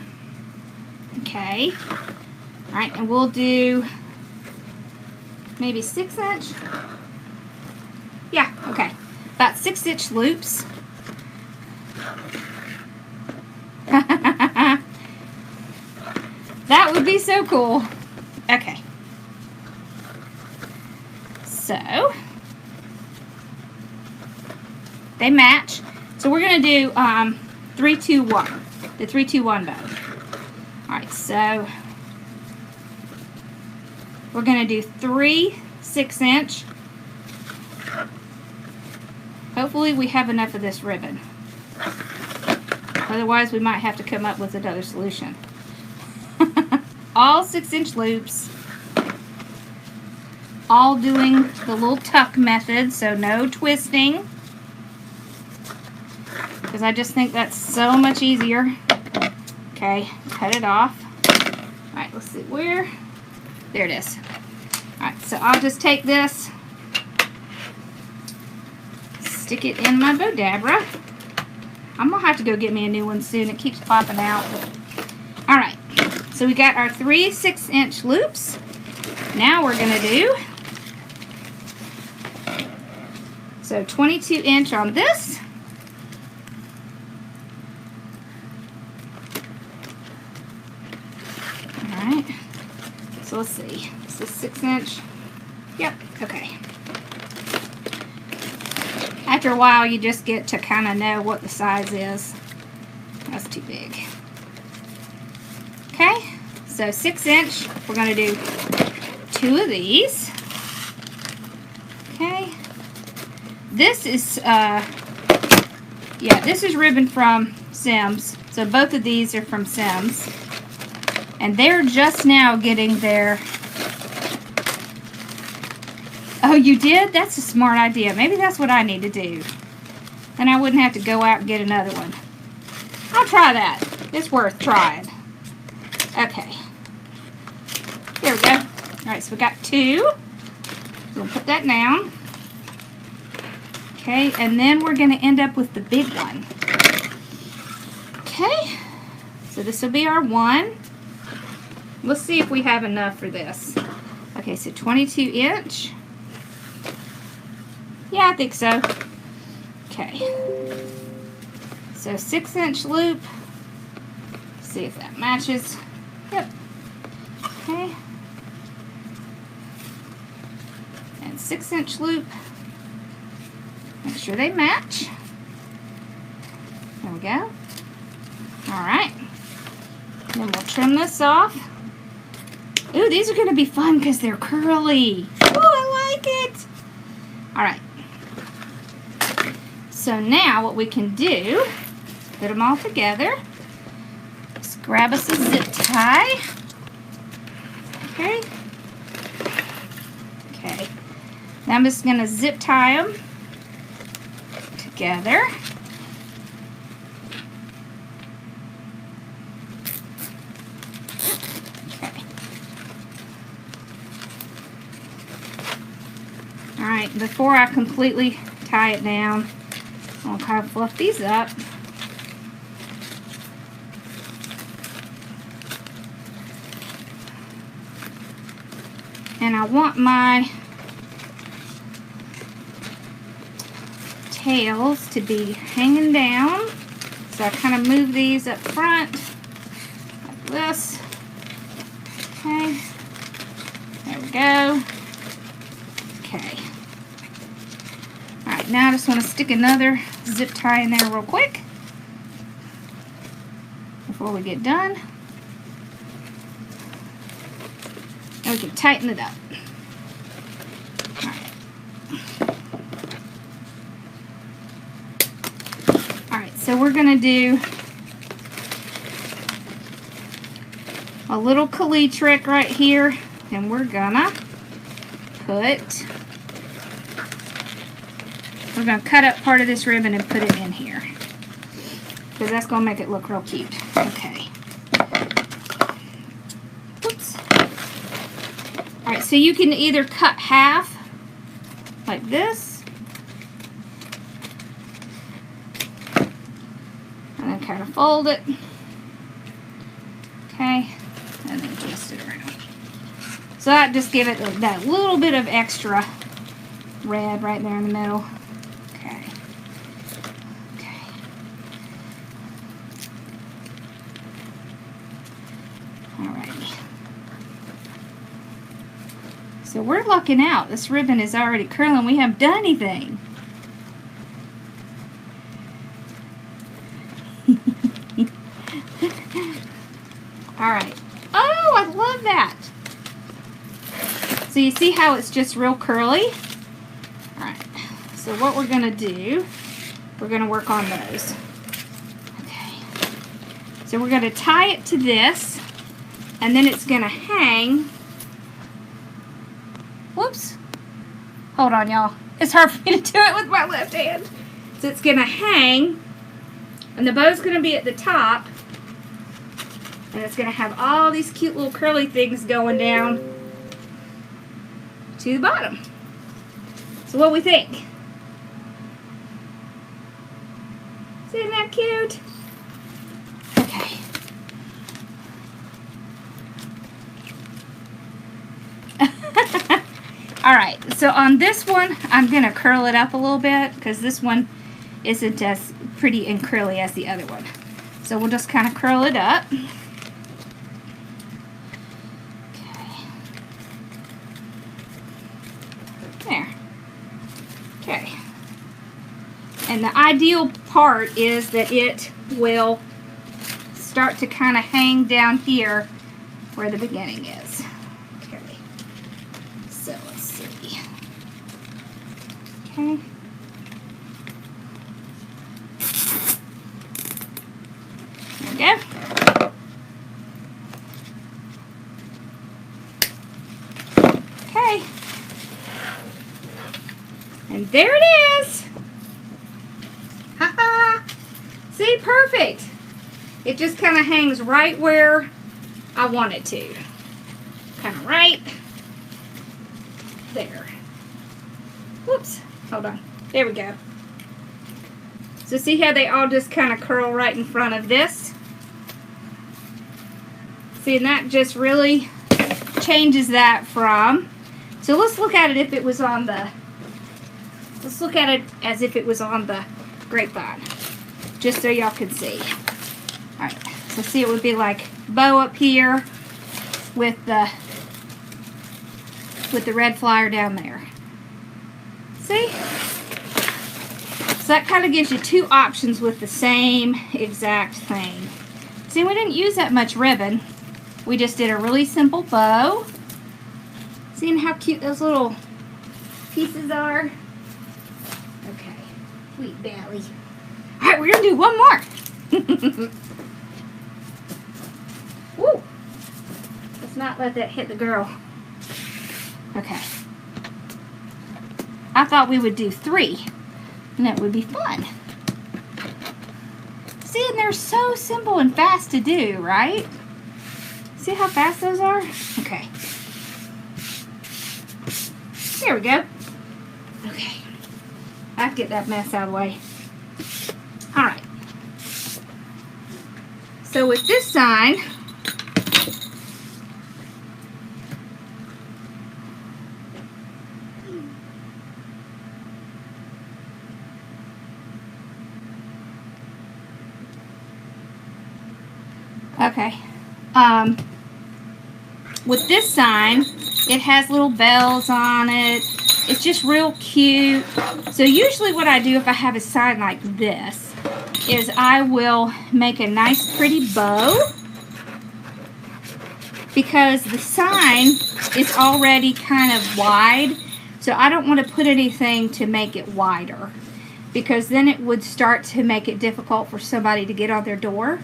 Okay. Alright, and we'll do maybe 6-inch. Yeah, okay. About 6-inch loops. That would be so cool. Okay. So, they match. So we're going to do 3-2-1. The 3-2-1 bow. Alright, so we're going to do 3 6-inch. Hopefully we have enough of this ribbon. Otherwise we might have to come up with another solution. All 6-inch loops. All doing the little tuck method, so no twisting. Because I just think that's so much easier. Okay, cut it off. Alright, let's see where. There it is. Alright, so I'll just take this, stick it in my Bodabra. I'm going to have to go get me a new one soon. It keeps popping out. Alright, so we got our 3 6-inch loops. Now we're going to do, so 22-inch on this. Alright, so let's see. This is 6-inch. Yep, okay. After a while, you just get to kind of know what the size is. That's too big. Okay, so 6-inch. We're going to do 2 of these. Okay. This is, yeah, this is ribbon from Sims. So both of these are from Sims. And they're just now getting their... Oh, you did? That's a smart idea. Maybe that's what I need to do. Then I wouldn't have to go out and get another one. I'll try that. It's worth trying. Okay. Here we go. Alright, so we got 2. We'll put that down. Okay, and then we're going to end up with the big one. Okay. So this will be our 1. Let's see if we have enough for this. Okay, so 22-inch. Yeah, I think so. Okay. So 6-inch loop. See if that matches. Yep. Okay. And 6-inch loop. Make sure they match. There we go. Alright. Then we'll trim this off. Ooh, these are going to be fun because they're curly. Ooh, I like it. Alright. So now what we can do, put them all together. Just grab us a zip tie. Okay. Okay. Now I'm just going to zip tie them together. Okay. Alright, before I completely tie it down, I'll kind of fluff these up. And I want my tails to be hanging down. So I kind of move these up front like this. Okay. There we go. Okay. Alright, now I just want to stick another zip tie in there real quick before we get done. And we can tighten it up. Alright, so we're going to do a little Kali trick right here, and we're going to cut up part of this ribbon and put it in here, because that's going to make it look real cute. Okay. Oops. Alright, so you can either cut half like this, and then kind of fold it. Okay, and then twist it around. So that just give it that little bit of extra red right there in the middle. Okay. Okay. Alrighty. So we're lucking out. This ribbon is already curling. We haven't done anything. Alright. Oh, I love that. So you see how it's just real curly? Alright. So what we're going to do, we're going to work on those. Okay. So we're going to tie it to this, and then it's going to hang. Whoops. Hold on, y'all. It's hard for me to do it with my left hand. So it's going to hang, and the bow's going to be at the top, and it's going to have all these cute little curly things going down to the bottom. So what we think? Isn't that cute? Okay. Alright, so on this one, I'm going to curl it up a little bit because this one isn't as pretty and curly as the other one. So we'll just kind of curl it up. Okay. There. Okay. And the ideal part is that it will start to kind of hang down here where the beginning is. Okay. So let's see. Okay. There we go. Okay. And there it is. Ha-ha. See, perfect. It just kind of hangs right where I want it to. Kind of right there. Whoops. Hold on. There we go. So see how they all just kind of curl right in front of this? See, and that just really changes that from... So let's look at it if it was on the... Let's look at it as if it was on the grapevine. Just so y'all can see. Alright, so see, it would be like bow up here with the red flyer down there. See? So that kind of gives you two options with the same exact thing. See, we didn't use that much ribbon. We just did a really simple bow. Seeing how cute those little pieces are? Okay, sweet belly. All right, we're gonna do one more. Woo! Let's not let that hit the girl. Okay. I thought we would do 3, and that would be fun. See, and they're so simple and fast to do, right? See how fast those are? Okay. There we go. Okay. I have to get that mess out of the way. Alright. So with this sign, okay. With this sign, it has little bells on it. It's just real cute. So usually what I do if I have a sign like this is I will make a nice pretty bow, because the sign is already kind of wide. So I don't want to put anything to make it wider, because then it would start to make it difficult for somebody to get on their door.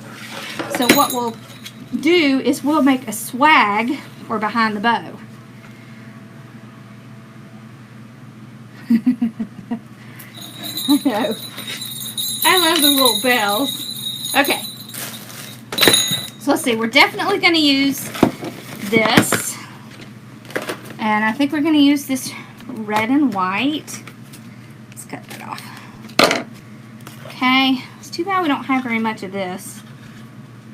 So what we'll do is we'll make a swag or behind the bow. I know. I love the little bells. Okay. So let's see. We're definitely going to use this. And I think we're going to use this red and white. Let's cut that off. Okay. It's too bad we don't have very much of this.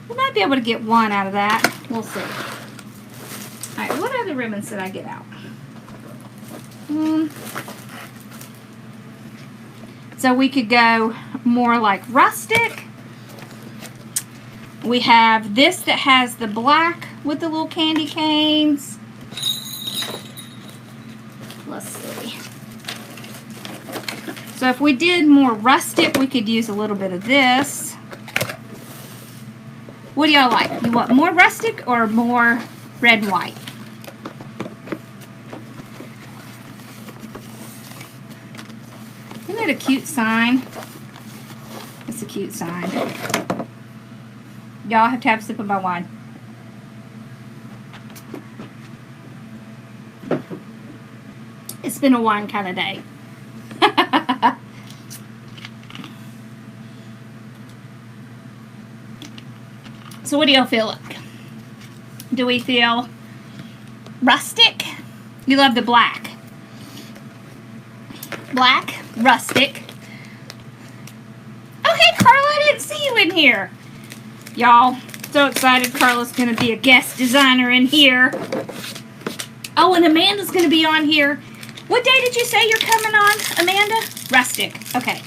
We might be able to get one out of that. We'll see. Alright, what other ribbons did I get out? So we could go more like rustic. We have this that has the black with the little candy canes. Let's see. So if we did more rustic, we could use a little bit of this. What do y'all like? You want more rustic or more red and white? Isn't that a cute sign? It's a cute sign. Y'all have to have a sip of my wine. It's been a wine kind of day. So what do y'all feel like? Do we feel rustic? You love the black. Black, rustic. Okay, Carla, I didn't see you in here. Y'all, so excited Carla's going to be a guest designer in here. Oh, and Amanda's going to be on here. What day did you say you're coming on, Amanda? Rustic. Okay.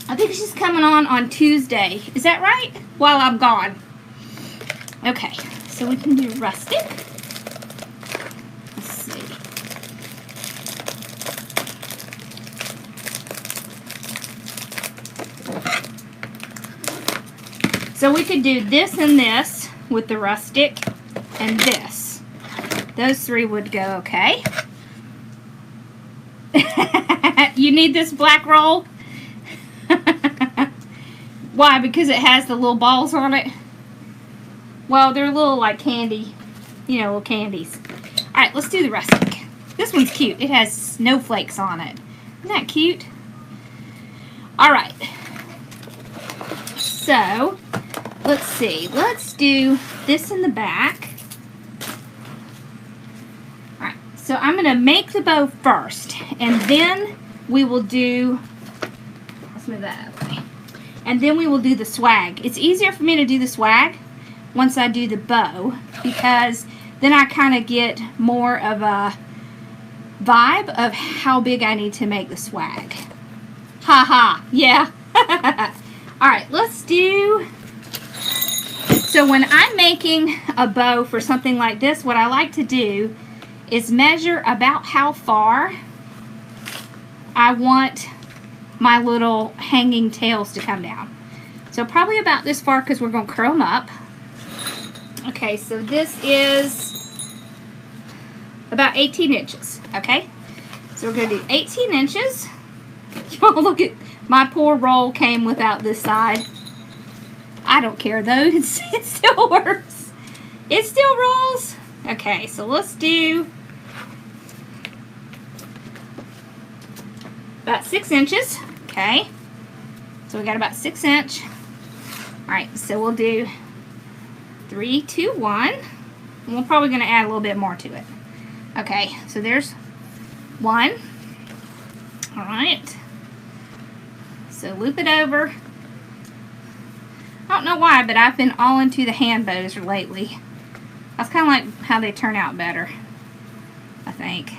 I think she's coming on Tuesday. Is that right? While I'm gone. Okay, so we can do rustic. Let's see. So we could do this and this with the rustic and this. Those three would go okay. You need this black roll? Why? Because it has the little balls on it? Well, they're little like candy, you know, little candies. Alright, let's do the rustic. This one's cute. It has snowflakes on it. Isn't that cute? Alright. So, let's see. Let's do this in the back. Alright, so I'm going to make the bow first. And then we will do... Let's move that out of the way. And then we will do the swag. It's easier for me to do the swag once I do the bow, because then I kind of get more of a vibe of how big I need to make the swag. Ha ha, yeah. Alright, let's do... So when I'm making a bow for something like this, what I like to do is measure about how far I want my little hanging tails to come down. So probably about this far because we're going to curl them up. Okay, so this is about 18 inches, okay? So we're going to do 18 inches. Y'all look at, my poor roll came without this side. I don't care though, it still works. It still rolls. Okay, so let's do about 6 inches, okay? So we got about 6 inch. All right, so we'll do 3, 2, 1. And we're probably gonna add a little bit more to it. Okay, so there's 1. All right. So loop it over. I don't know why, but I've been all into the hand bows lately. That's kind of like how they turn out better, I think.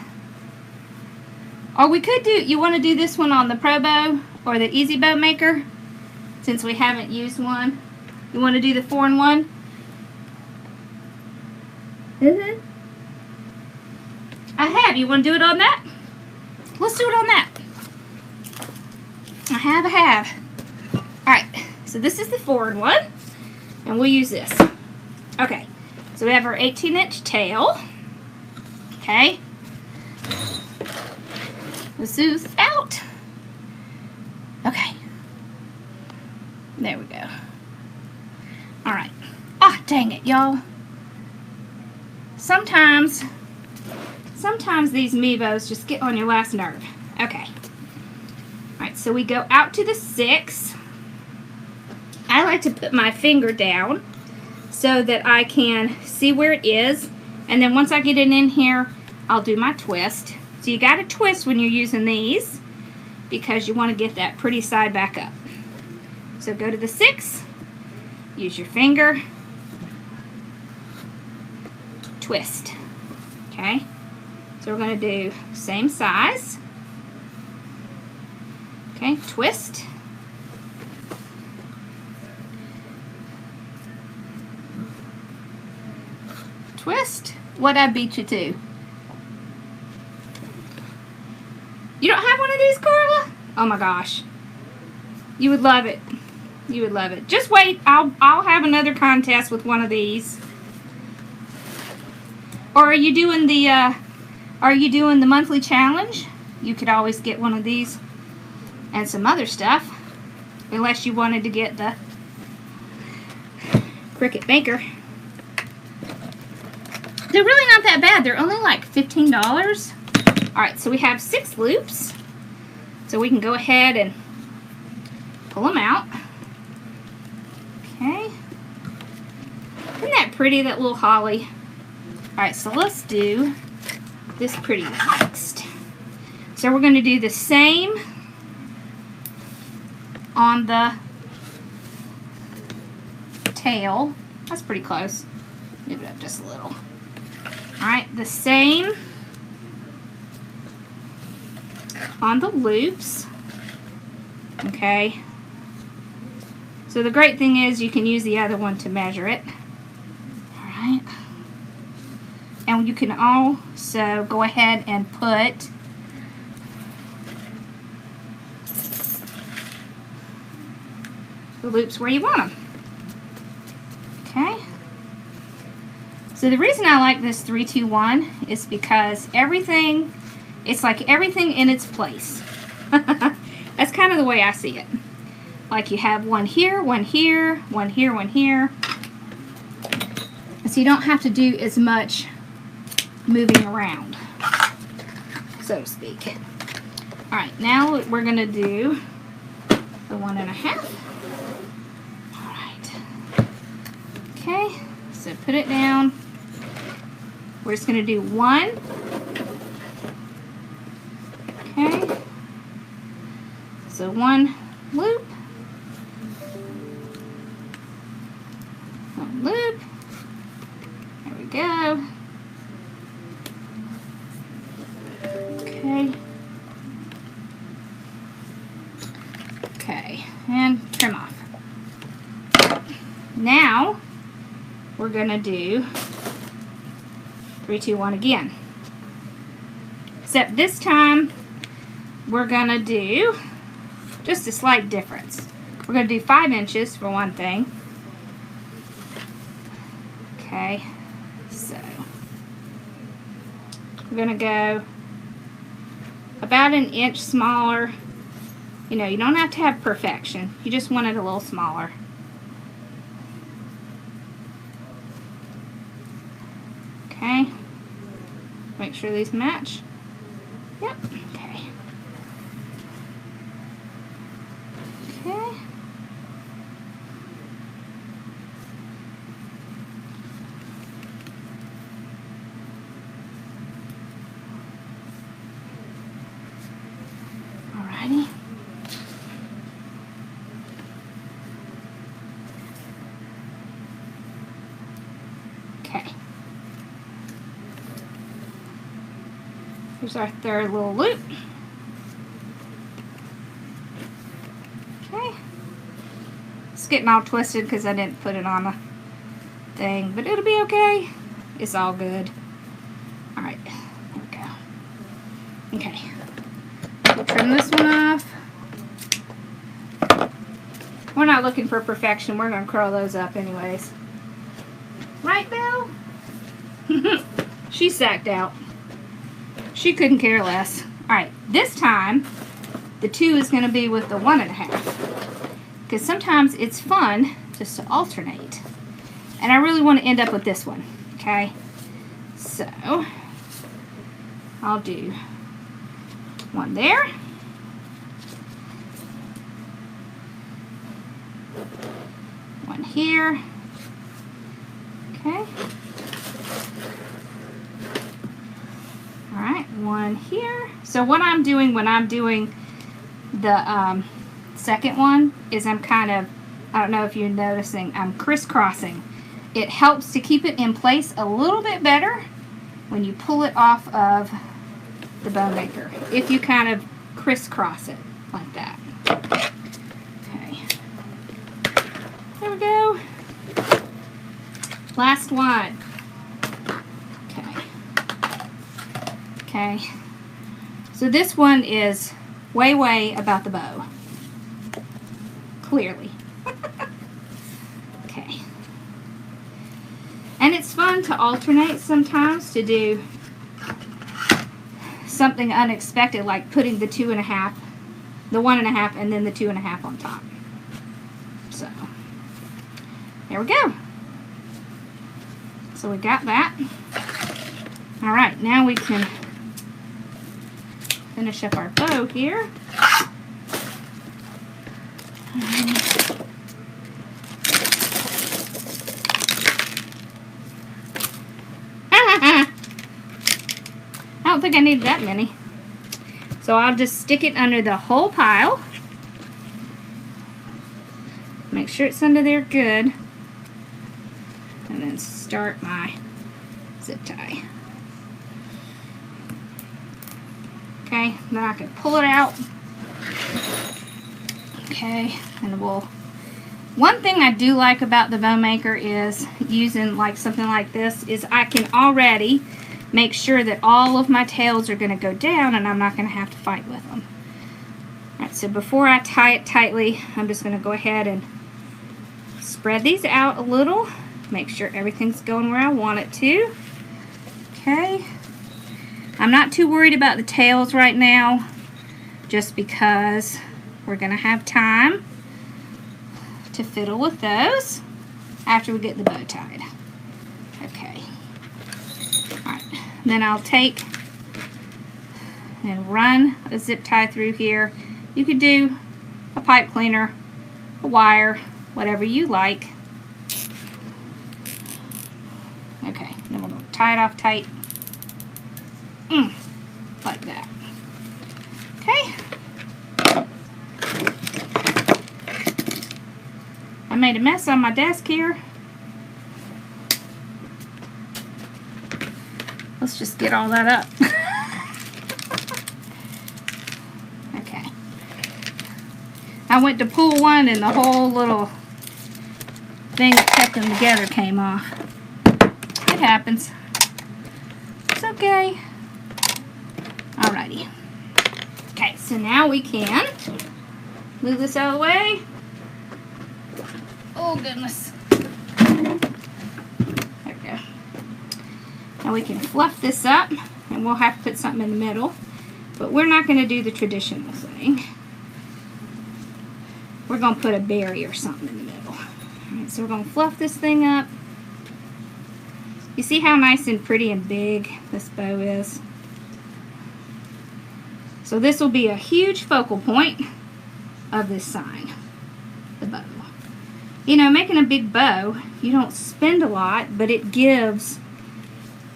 Or we could do, you want to do this one on the Pro Bow or the Easy Bow Maker, since we haven't used one. You want to do the 4-in-1? I have. You want to do it on that? Let's do it on that. I have. Alright, so this is the 4-in-1, and we'll use this. Okay, so we have our 18-inch tail. Okay. Let's zoom this out. Okay. There we go. Alright. Ah, dang it, y'all. Sometimes these Mevos just get on your last nerve. Okay. Alright, so we go out to the 6. I like to put my finger down so that I can see where it is. And then once I get it in here, I'll do my twist. So you got to twist when you're using these because you want to get that pretty side back up. So go to the 6, use your finger, twist. Okay, so we're going to do same size. Okay, twist. Twist. What'd I beat you to? You don't have one of these, Carla? Oh my gosh. You would love it. You would love it. Just wait. I'll have another contest with one of these. Or are you doing the monthly challenge? You could always get one of these and some other stuff. Unless you wanted to get the Cricut Maker. They're really not that bad. They're only like $15. Alright, so we have 6 loops. So we can go ahead and pull them out. Okay. Isn't that pretty, that little holly? Alright, so let's do this pretty next. So we're going to do the same on the tail. That's pretty close. Move it up just a little. Alright, the same on the loops. Okay. So the great thing is you can use the other one to measure it. Alright. And you can also go ahead and put the loops where you want them. Okay. So the reason I like this 3-2-1 is because everything, it's like everything in its place. That's kind of the way I see it. Like you have one here, one here, one here, one here. So you don't have to do as much moving around, so to speak. Alright, now we're going to do the 1.5. Alright. Okay, so put it down. We're just going to do 1. Okay. So 1 loop. 1 loop. There we go. Okay. Okay, and trim off. Now we're going to do 3-2-1 again. Except this time we're gonna do just a slight difference. We're gonna do 5 inches for one thing. Okay, so we're gonna go about 1 inch smaller. You know, you don't have to have perfection. You just want it a little smaller. Okay, make sure these match. Yep, okay. Okay. Alrighty. Okay. Here's our third little loop. Okay. It's getting all twisted because I didn't put it on the thing, but it'll be okay. It's all good. Alright, there we go. Okay. We'll trim this one off. We're not looking for perfection. We're going to curl those up anyways. Right, Belle? She sacked out. She couldn't care less. Alright, this time, the 2 is going to be with the 1.5. Because sometimes it's fun just to alternate. And I really want to end up with this one. Okay? So, I'll do one there. One here. Okay. Alright, one here. So what I'm doing when I'm doing the second one is I'm kind of, I don't know if you're noticing, I'm crisscrossing. It helps to keep it in place a little bit better when you pull it off of the bow maker. If you kind of crisscross it like that. Okay. There we go. Last one. Okay, so this one is way about the bow. Clearly. Okay. And it's fun to alternate sometimes, to do something unexpected, like putting the 2.5, the 1.5, and then the 2.5 on top. So, there we go. So we got that. Alright, now we can finish up our bow here. I don't think I need that many. So I'll just stick it under the whole pile. Make sure it's under there good. And then start my zip tie. Okay, then I can pull it out. Okay, and we'll... One thing I do like about the bow maker is using like something like this is I can already make sure that all of my tails are going to go down and I'm not going to have to fight with them. Alright, so before I tie it tightly, I'm just going to go ahead and spread these out a little. Make sure everything's going where I want it to. Okay. I'm not too worried about the tails right now, just because we're going to have time to fiddle with those after we get the bow tied. Okay. Alright. Then I'll take and run a zip tie through here. You could do a pipe cleaner, a wire, whatever you like. Okay. Then we're going to tie it off tight. Like that. Okay. I made a mess on my desk here. Let's just get all that up. Okay. I went to pull one and the whole little thing that kept them together came off. It happens. It's okay. Alrighty. Okay. Okay, so now we can move this out of the way. Oh, goodness. There we go. Now we can fluff this up, and we'll have to put something in the middle. But we're not going to do the traditional thing. We're going to put a berry or something in the middle. Alright, so we're going to fluff this thing up. You see how nice and pretty and big this bow is? So this will be a huge focal point of this sign, the bow. You know, making a big bow, you don't spend a lot, but it gives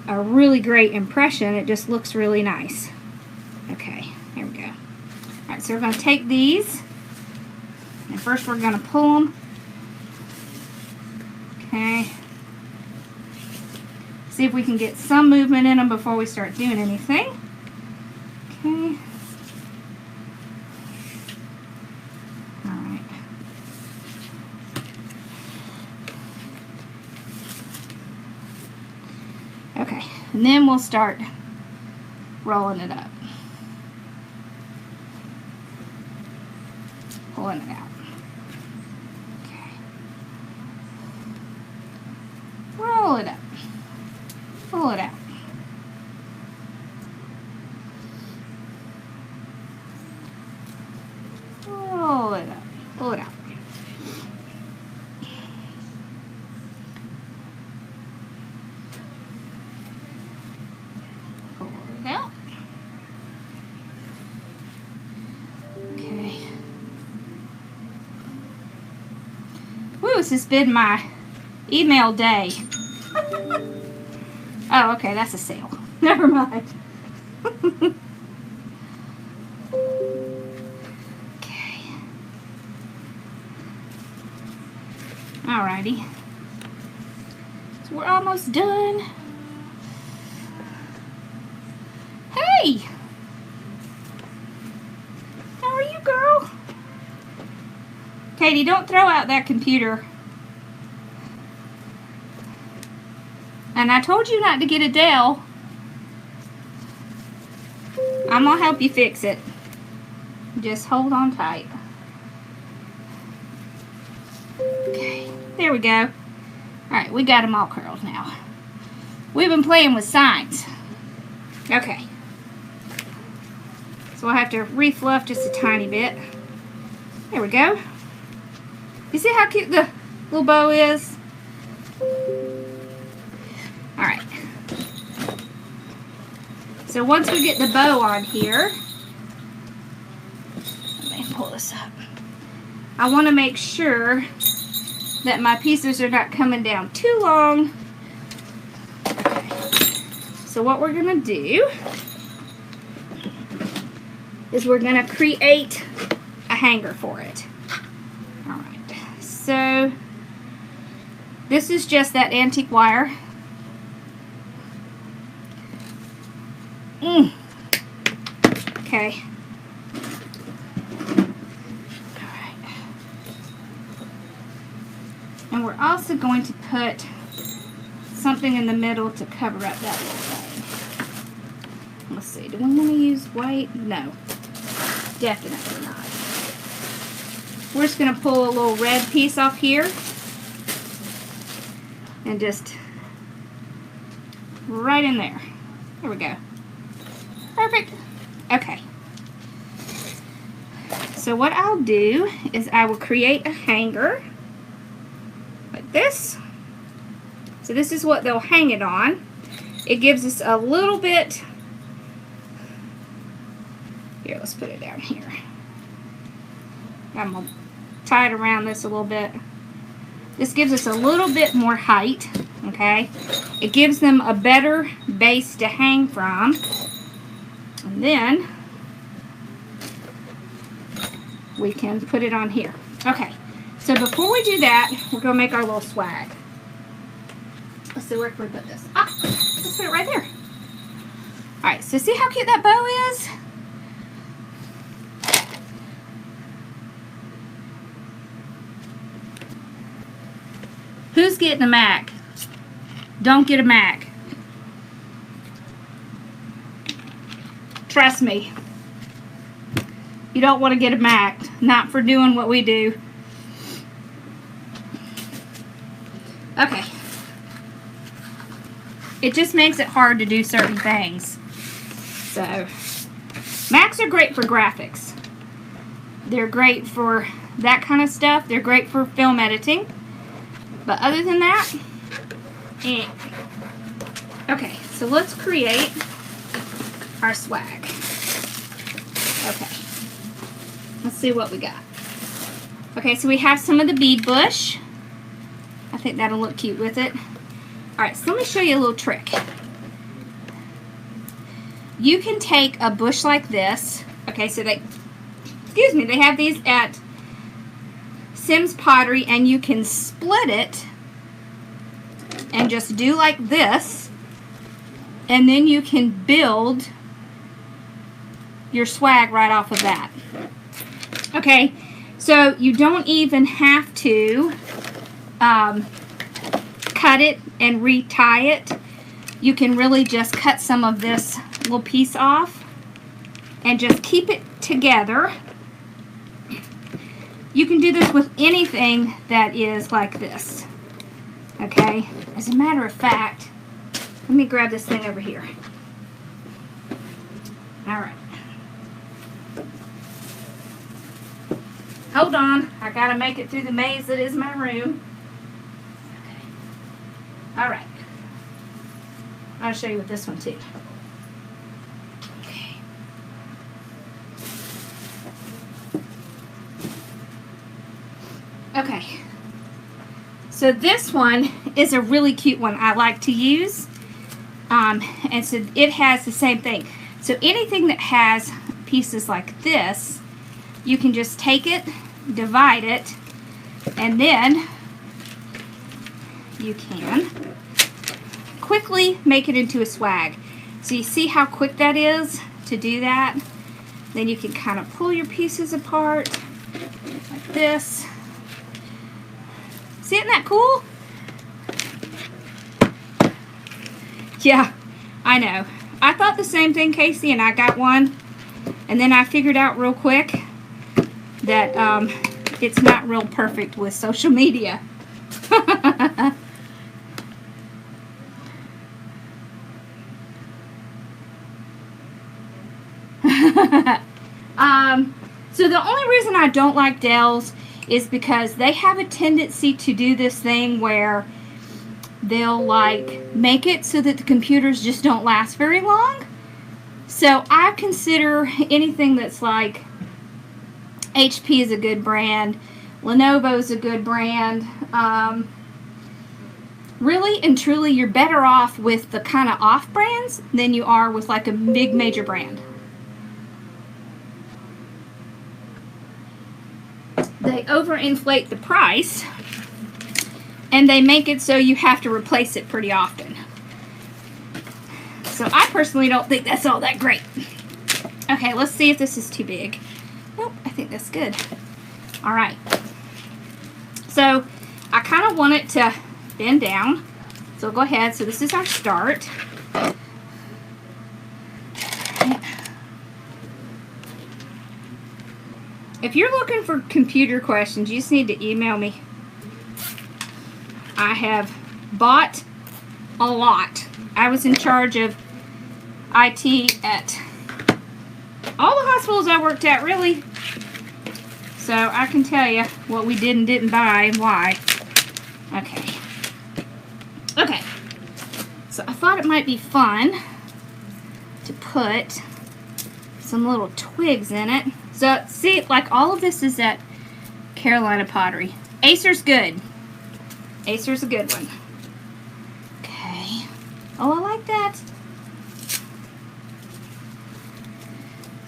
a really great impression. It just looks really nice. Okay, here we go. Alright, so we're going to take these, and first we're going to pull them. Okay. See if we can get some movement in them before we start doing anything. Okay. Alright. Okay, and then we'll start rolling it up. Pulling it out. Okay. Roll it up. Pull it out. Roll it up. Pull it out. Pull it out. Okay. Woo, this has been my email day. Oh, okay, that's a sale. Never mind. Okay. Alrighty. So we're almost done. Hey! How are you, girl? Katie, don't throw out that computer. And I told you not to get Adele. I'm going to help you fix it. Just hold on tight. Okay, there we go. Alright, we got them all curled now. We've been playing with signs. Okay. So I'll have to refluff just a tiny bit. There we go. You see how cute the little bow is? Alright, so once we get the bow on here, let me pull this up. I want to make sure that my pieces are not coming down too long. Okay. So what we're going to do is we're going to create a hanger for it. Alright, so this is just that antique wire. Okay. Alright. And we're also going to put something in the middle to cover up that little thing. Let's see, do we want to use white? No. Definitely not. We're just going to pull a little red piece off here. And just right in there. There we go. Perfect. Okay. So what I'll do is I will create a hanger like this. So this is what they'll hang it on. It gives us a little bit. Here, let's put it down here. I'm going to tie it around this a little bit. This gives us a little bit more height, okay? It gives them a better base to hang from. And then we can put it on here. Okay, so before we do that, we're going to make our little swag. Let's see where can we put this. Ah, let's put it right there. Alright, so see how cute that bow is? Who's getting a Mac? Don't get a Mac. Trust me. You don't want to get them macked. Not for doing what we do. Okay. It just makes it hard to do certain things. So, Macs are great for graphics. They're great for that kind of stuff. They're great for film editing. But other than that, Okay, so let's create our swag. Okay. Let's see what we got. Okay, so we have some of the bead bush. I think that'll look cute with it. Alright, so let me show you a little trick. You can take a bush like this. Okay, so they have these at Sims Pottery, and you can split it and just do like this, and then you can build your swag right off of that. Okay, so you don't even have to cut it and retie it. You can really just cut some of this little piece off and just keep it together. You can do this with anything that is like this. Okay, as a matter of fact, let me grab this thing over here. Alright. Hold on, I gotta make it through the maze that is my room. Okay. Alright. I'll show you with this one too. Okay. Okay. So this one is a really cute one I like to use. And so it has the same thing. So anything that has pieces like this, you can just take it, divide it, and then you can quickly make it into a swag. So you see how quick that is to do that? Then you can kind of pull your pieces apart like this. See, isn't that cool? Yeah, I know. I thought the same thing, Casey, and I got one. And then I figured out real quick that it's not real perfect with social media. So the only reason I don't like Dells is because they have a tendency to do this thing where they'll like make it so that the computers just don't last very long. So I consider anything that's like HP is a good brand, Lenovo is a good brand. Really and truly, you're better off with the kind of off brands than you are with like a big major brand. They overinflate the price, and they make it so you have to replace it pretty often. So I personally don't think that's all that great. Okay, let's see if this is too big. Nope, I think that's good. Alright. So I kind of want it to bend down. So go ahead. So this is our start. If you're looking for computer questions, you just need to email me. I have bought a lot. I was in charge of IT at all the hospitals I worked at, really. So I can tell you what we did and didn't buy and why. Okay. Okay. So I thought it might be fun to put some little twigs in it. So, see, like all of this is at Carolina Pottery. Acer's good. Acer's a good one. Okay. Oh, I like that.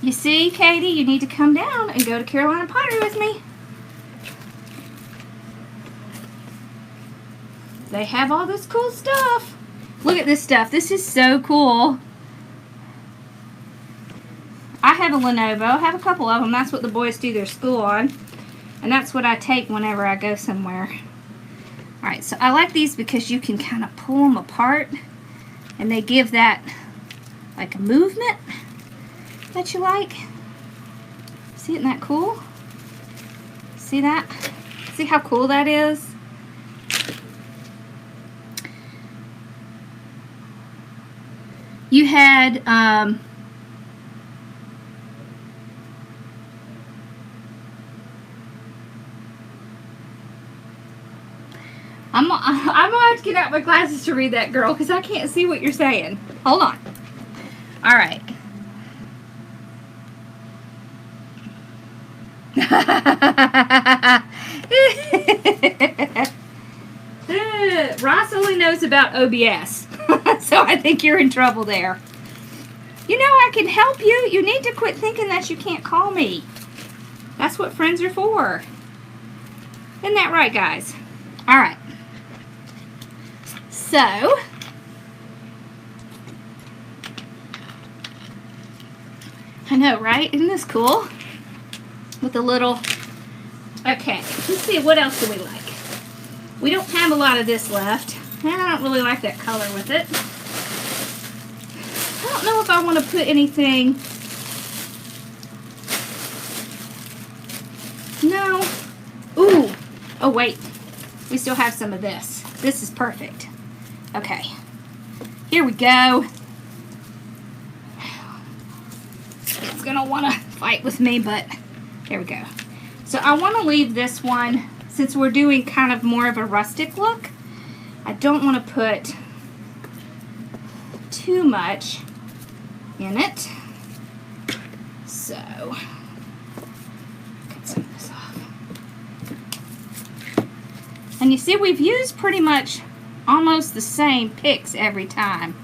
You see, Katie, you need to come down and go to Carolina Pottery with me. They have all this cool stuff. Look at this stuff. This is so cool. I have a Lenovo. I have a couple of them. That's what the boys do their school on. And that's what I take whenever I go somewhere. Alright, so I like these because you can kind of pull them apart. And they give that, like, a movement that you like. See See, isn't that cool? See that? See how cool that is? You had, I'm gonna have to get out my glasses to read that, girl, because I can't see what you're saying. Hold on. All right. Ross only knows about OBS, so I think you're in trouble there. You know I can help you. You need to quit thinking that you can't call me. That's what friends are for. Isn't that right, guys? All right. So, I know, right? Isn't this cool? With a little, okay, let's see, what else do we like? We don't have a lot of this left. And I don't really like that color with it. I don't know if I want to put anything. No. Ooh. Oh, wait. We still have some of this. This is perfect. Okay. Here we go. It's going to want to fight with me, but there we go. So I want to leave this one, since we're doing kind of more of a rustic look, I don't want to put too much in it. So, cut some of this off. And you see, we've used pretty much almost the same picks every time.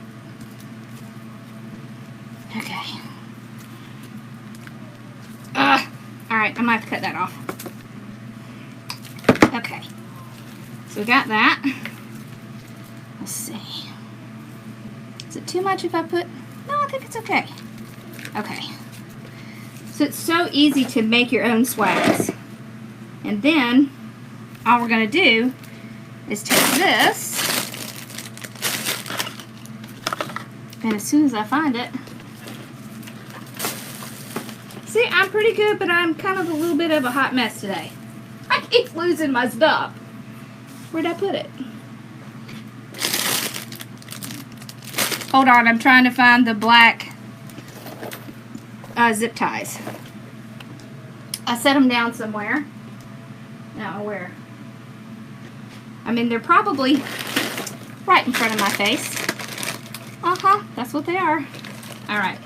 Okay. Alright, I might have to cut that off. Okay. So we got that. Let's see. Is it too much if I put... No, I think it's okay. Okay. So it's so easy to make your own swags. And then, all we're going to do is take this. And as soon as I find it... See, I'm pretty good, but I'm kind of a little bit of a hot mess today. I keep losing my stuff. Where'd I put it? Hold on, I'm trying to find the black zip ties. I set them down somewhere. Now, where? I mean, they're probably right in front of my face. Uh-huh, that's what they are. All right.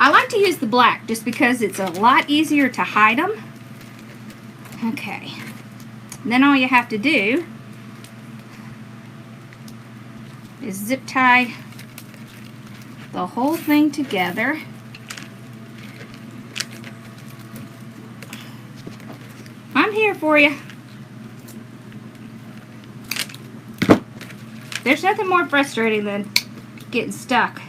I like to use the black just because it's a lot easier to hide them. Okay. And then all you have to do is zip tie the whole thing together. I'm here for you. There's nothing more frustrating than getting stuck.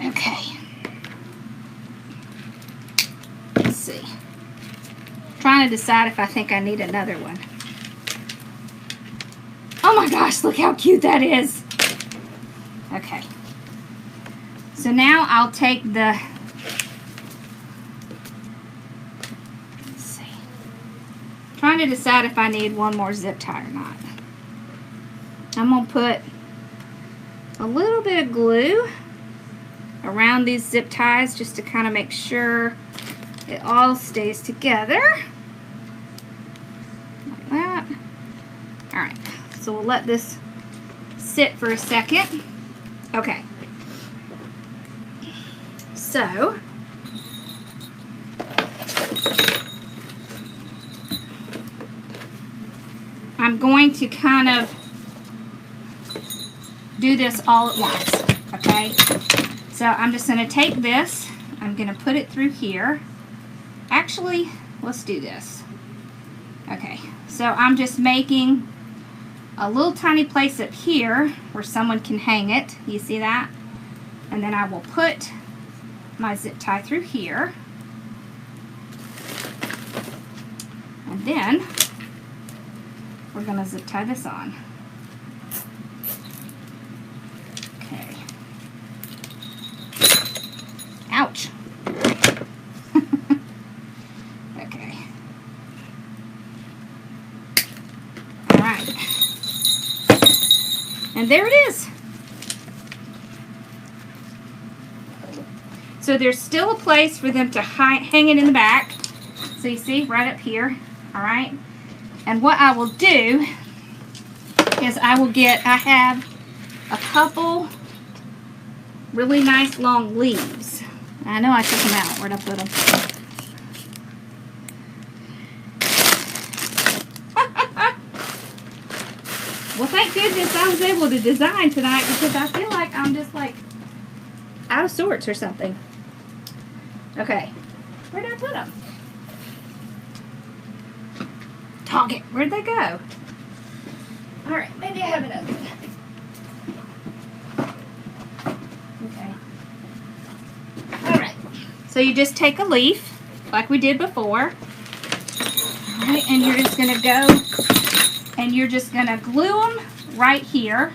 Okay. Let's see. Trying to decide if I think I need another one. Oh my gosh, look how cute that is. Okay. So now I'll take the, let's see. Trying to decide if I need one more zip tie or not. I'm going to put a little bit of glue around these zip ties just to kind of make sure it all stays together. Like that. Alright, so we'll let this sit for a second. Okay. So, I'm going to kind of do this all at once, okay? So I'm just going to take this, I'm going to put it through here. Actually, let's do this. Okay, so I'm just making a little tiny place up here where someone can hang it. You see that? And then I will put my zip tie through here. And then we're going to zip tie this on. Okay. Ouch. Okay. All right. And there it is. So there's still a place for them to hang it in the back. So you see, right up here. All right. And what I will do is I have a couple really nice long leaves. I know I took them out. Where'd I put them? Well, thank goodness I was able to design tonight, because I feel like I'm just like out of sorts or something. Okay, where did I put them? Dog it, where'd they go? Alright, maybe I have another one. Okay. Alright, so you just take a leaf, like we did before. Alright, and you're just going to go, and you're just going to glue them right here,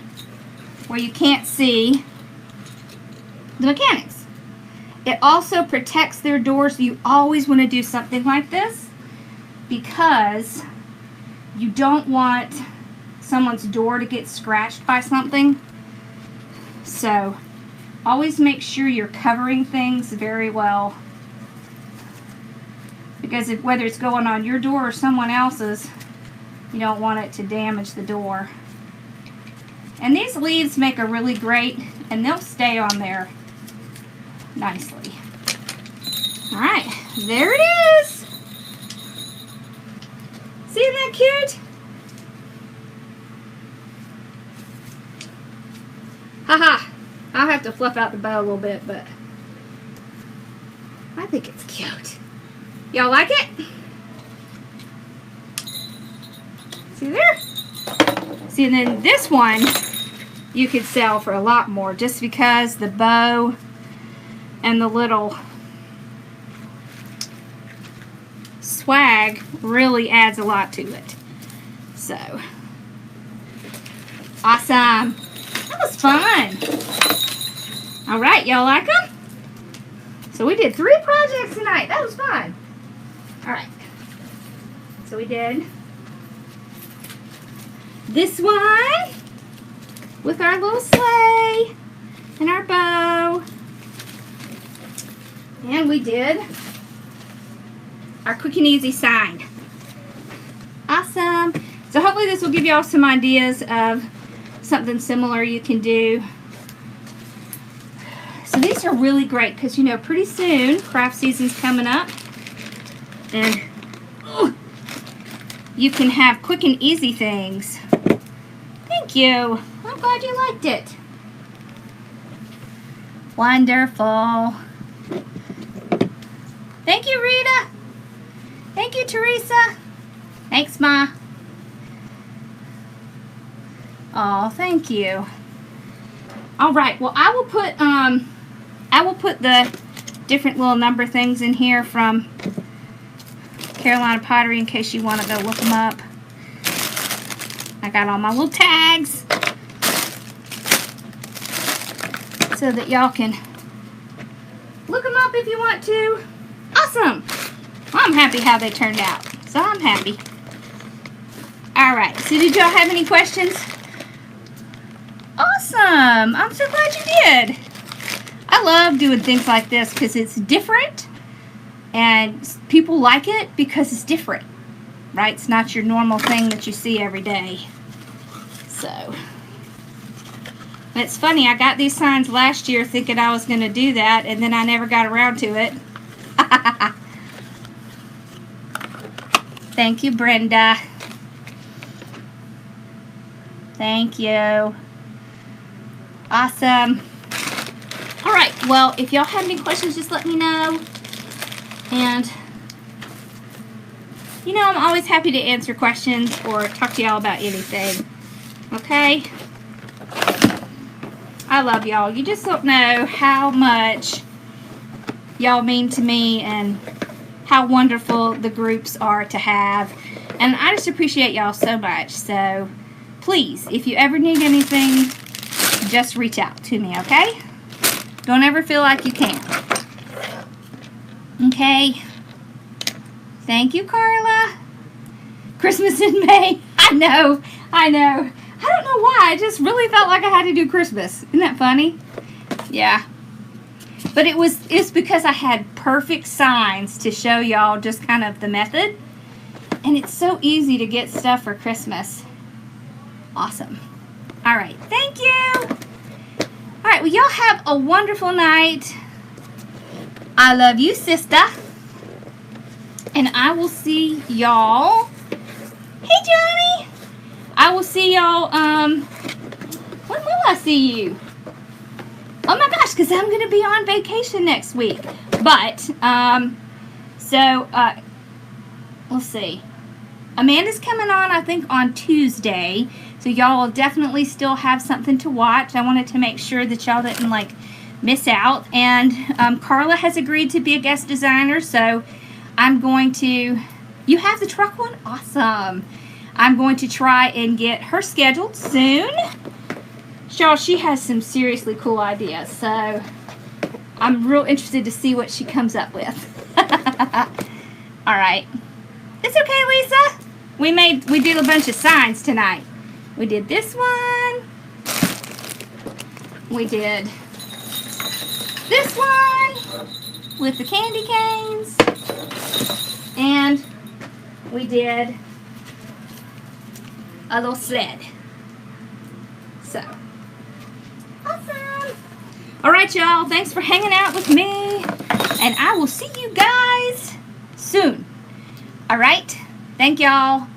where you can't see the mechanics. It also protects their doors. You always want to do something like this, because you don't want someone's door to get scratched by something. So always make sure you're covering things very well, because whether it's going on your door or someone else's, you don't want it to damage the door. And these leaves make a really great, and they'll stay on there nicely. Alright, there it is. See that cute? Haha. I'll have to fluff out the bow a little bit, but I think it's cute. Y'all like it? See there? See, and then this one you could sell for a lot more, just because the bow and the little swag really adds a lot to it. So, awesome. That was fun. Alright, y'all like them? So we did 3 projects tonight. That was fun. Alright. So we did this one with our little sleigh and our bow. And we did our quick and easy sign. Awesome. So hopefully this will give you all some ideas of something similar you can do. So these are really great, because you know pretty soon craft season's coming up, and you can have quick and easy things. Thank you. I'm glad you liked it. Wonderful. Thank you, Rita. Thank you, Teresa. Thanks, Ma. Oh, thank you. All right. Well, I will put the different little number things in here from Carolina Pottery in case you want to go look them up. I got all my little tags so that y'all can look them up if you want to. Awesome. Well, I'm happy how they turned out. So I'm happy. Alright, so did y'all have any questions? Awesome. I'm so glad you did. I love doing things like this because it's different, and people like it because it's different, right? It's not your normal thing that you see every day. So, it's funny, I got these signs last year thinking I was going to do that, and then I never got around to it. Thank you, Brenda. Thank you. Awesome. Alright, well, if y'all have any questions, just let me know. And, you know, I'm always happy to answer questions or talk to y'all about anything. Okay? I love y'all. You just don't know how much y'all mean to me and how wonderful the groups are to have. And I just appreciate y'all so much. So please, if you ever need anything, just reach out to me, okay? Don't ever feel like you can't. Okay. Thank you, Carla. Christmas in May. I know. I don't know why. I just really felt like I had to do Christmas. Isn't that funny? Yeah. But it's because I had perfect signs to show y'all just kind of the method. And it's so easy to get stuff for Christmas. Awesome. All right. Thank you. All right. Well, y'all have a wonderful night. I love you, sister. And I will see y'all. Hey, Johnny. I will see y'all. When will I see you? Oh my gosh, because I'm going to be on vacation next week. But, let's see. Amanda's coming on, I think, on Tuesday. So y'all will definitely still have something to watch. I wanted to make sure that y'all didn't, like, miss out. And Carla has agreed to be a guest designer. So I'm going to... You have the truck one? Awesome. I'm going to try and get her scheduled soon. Y'all, she has some seriously cool ideas. So I'm real interested to see what she comes up with. All right. It's okay, Lisa. We did a bunch of signs tonight. We did this one. We did this one with the candy canes. And we did a little sled. So, awesome. All right, y'all. Thanks for hanging out with me. And I will see you guys soon. All right. Thank y'all.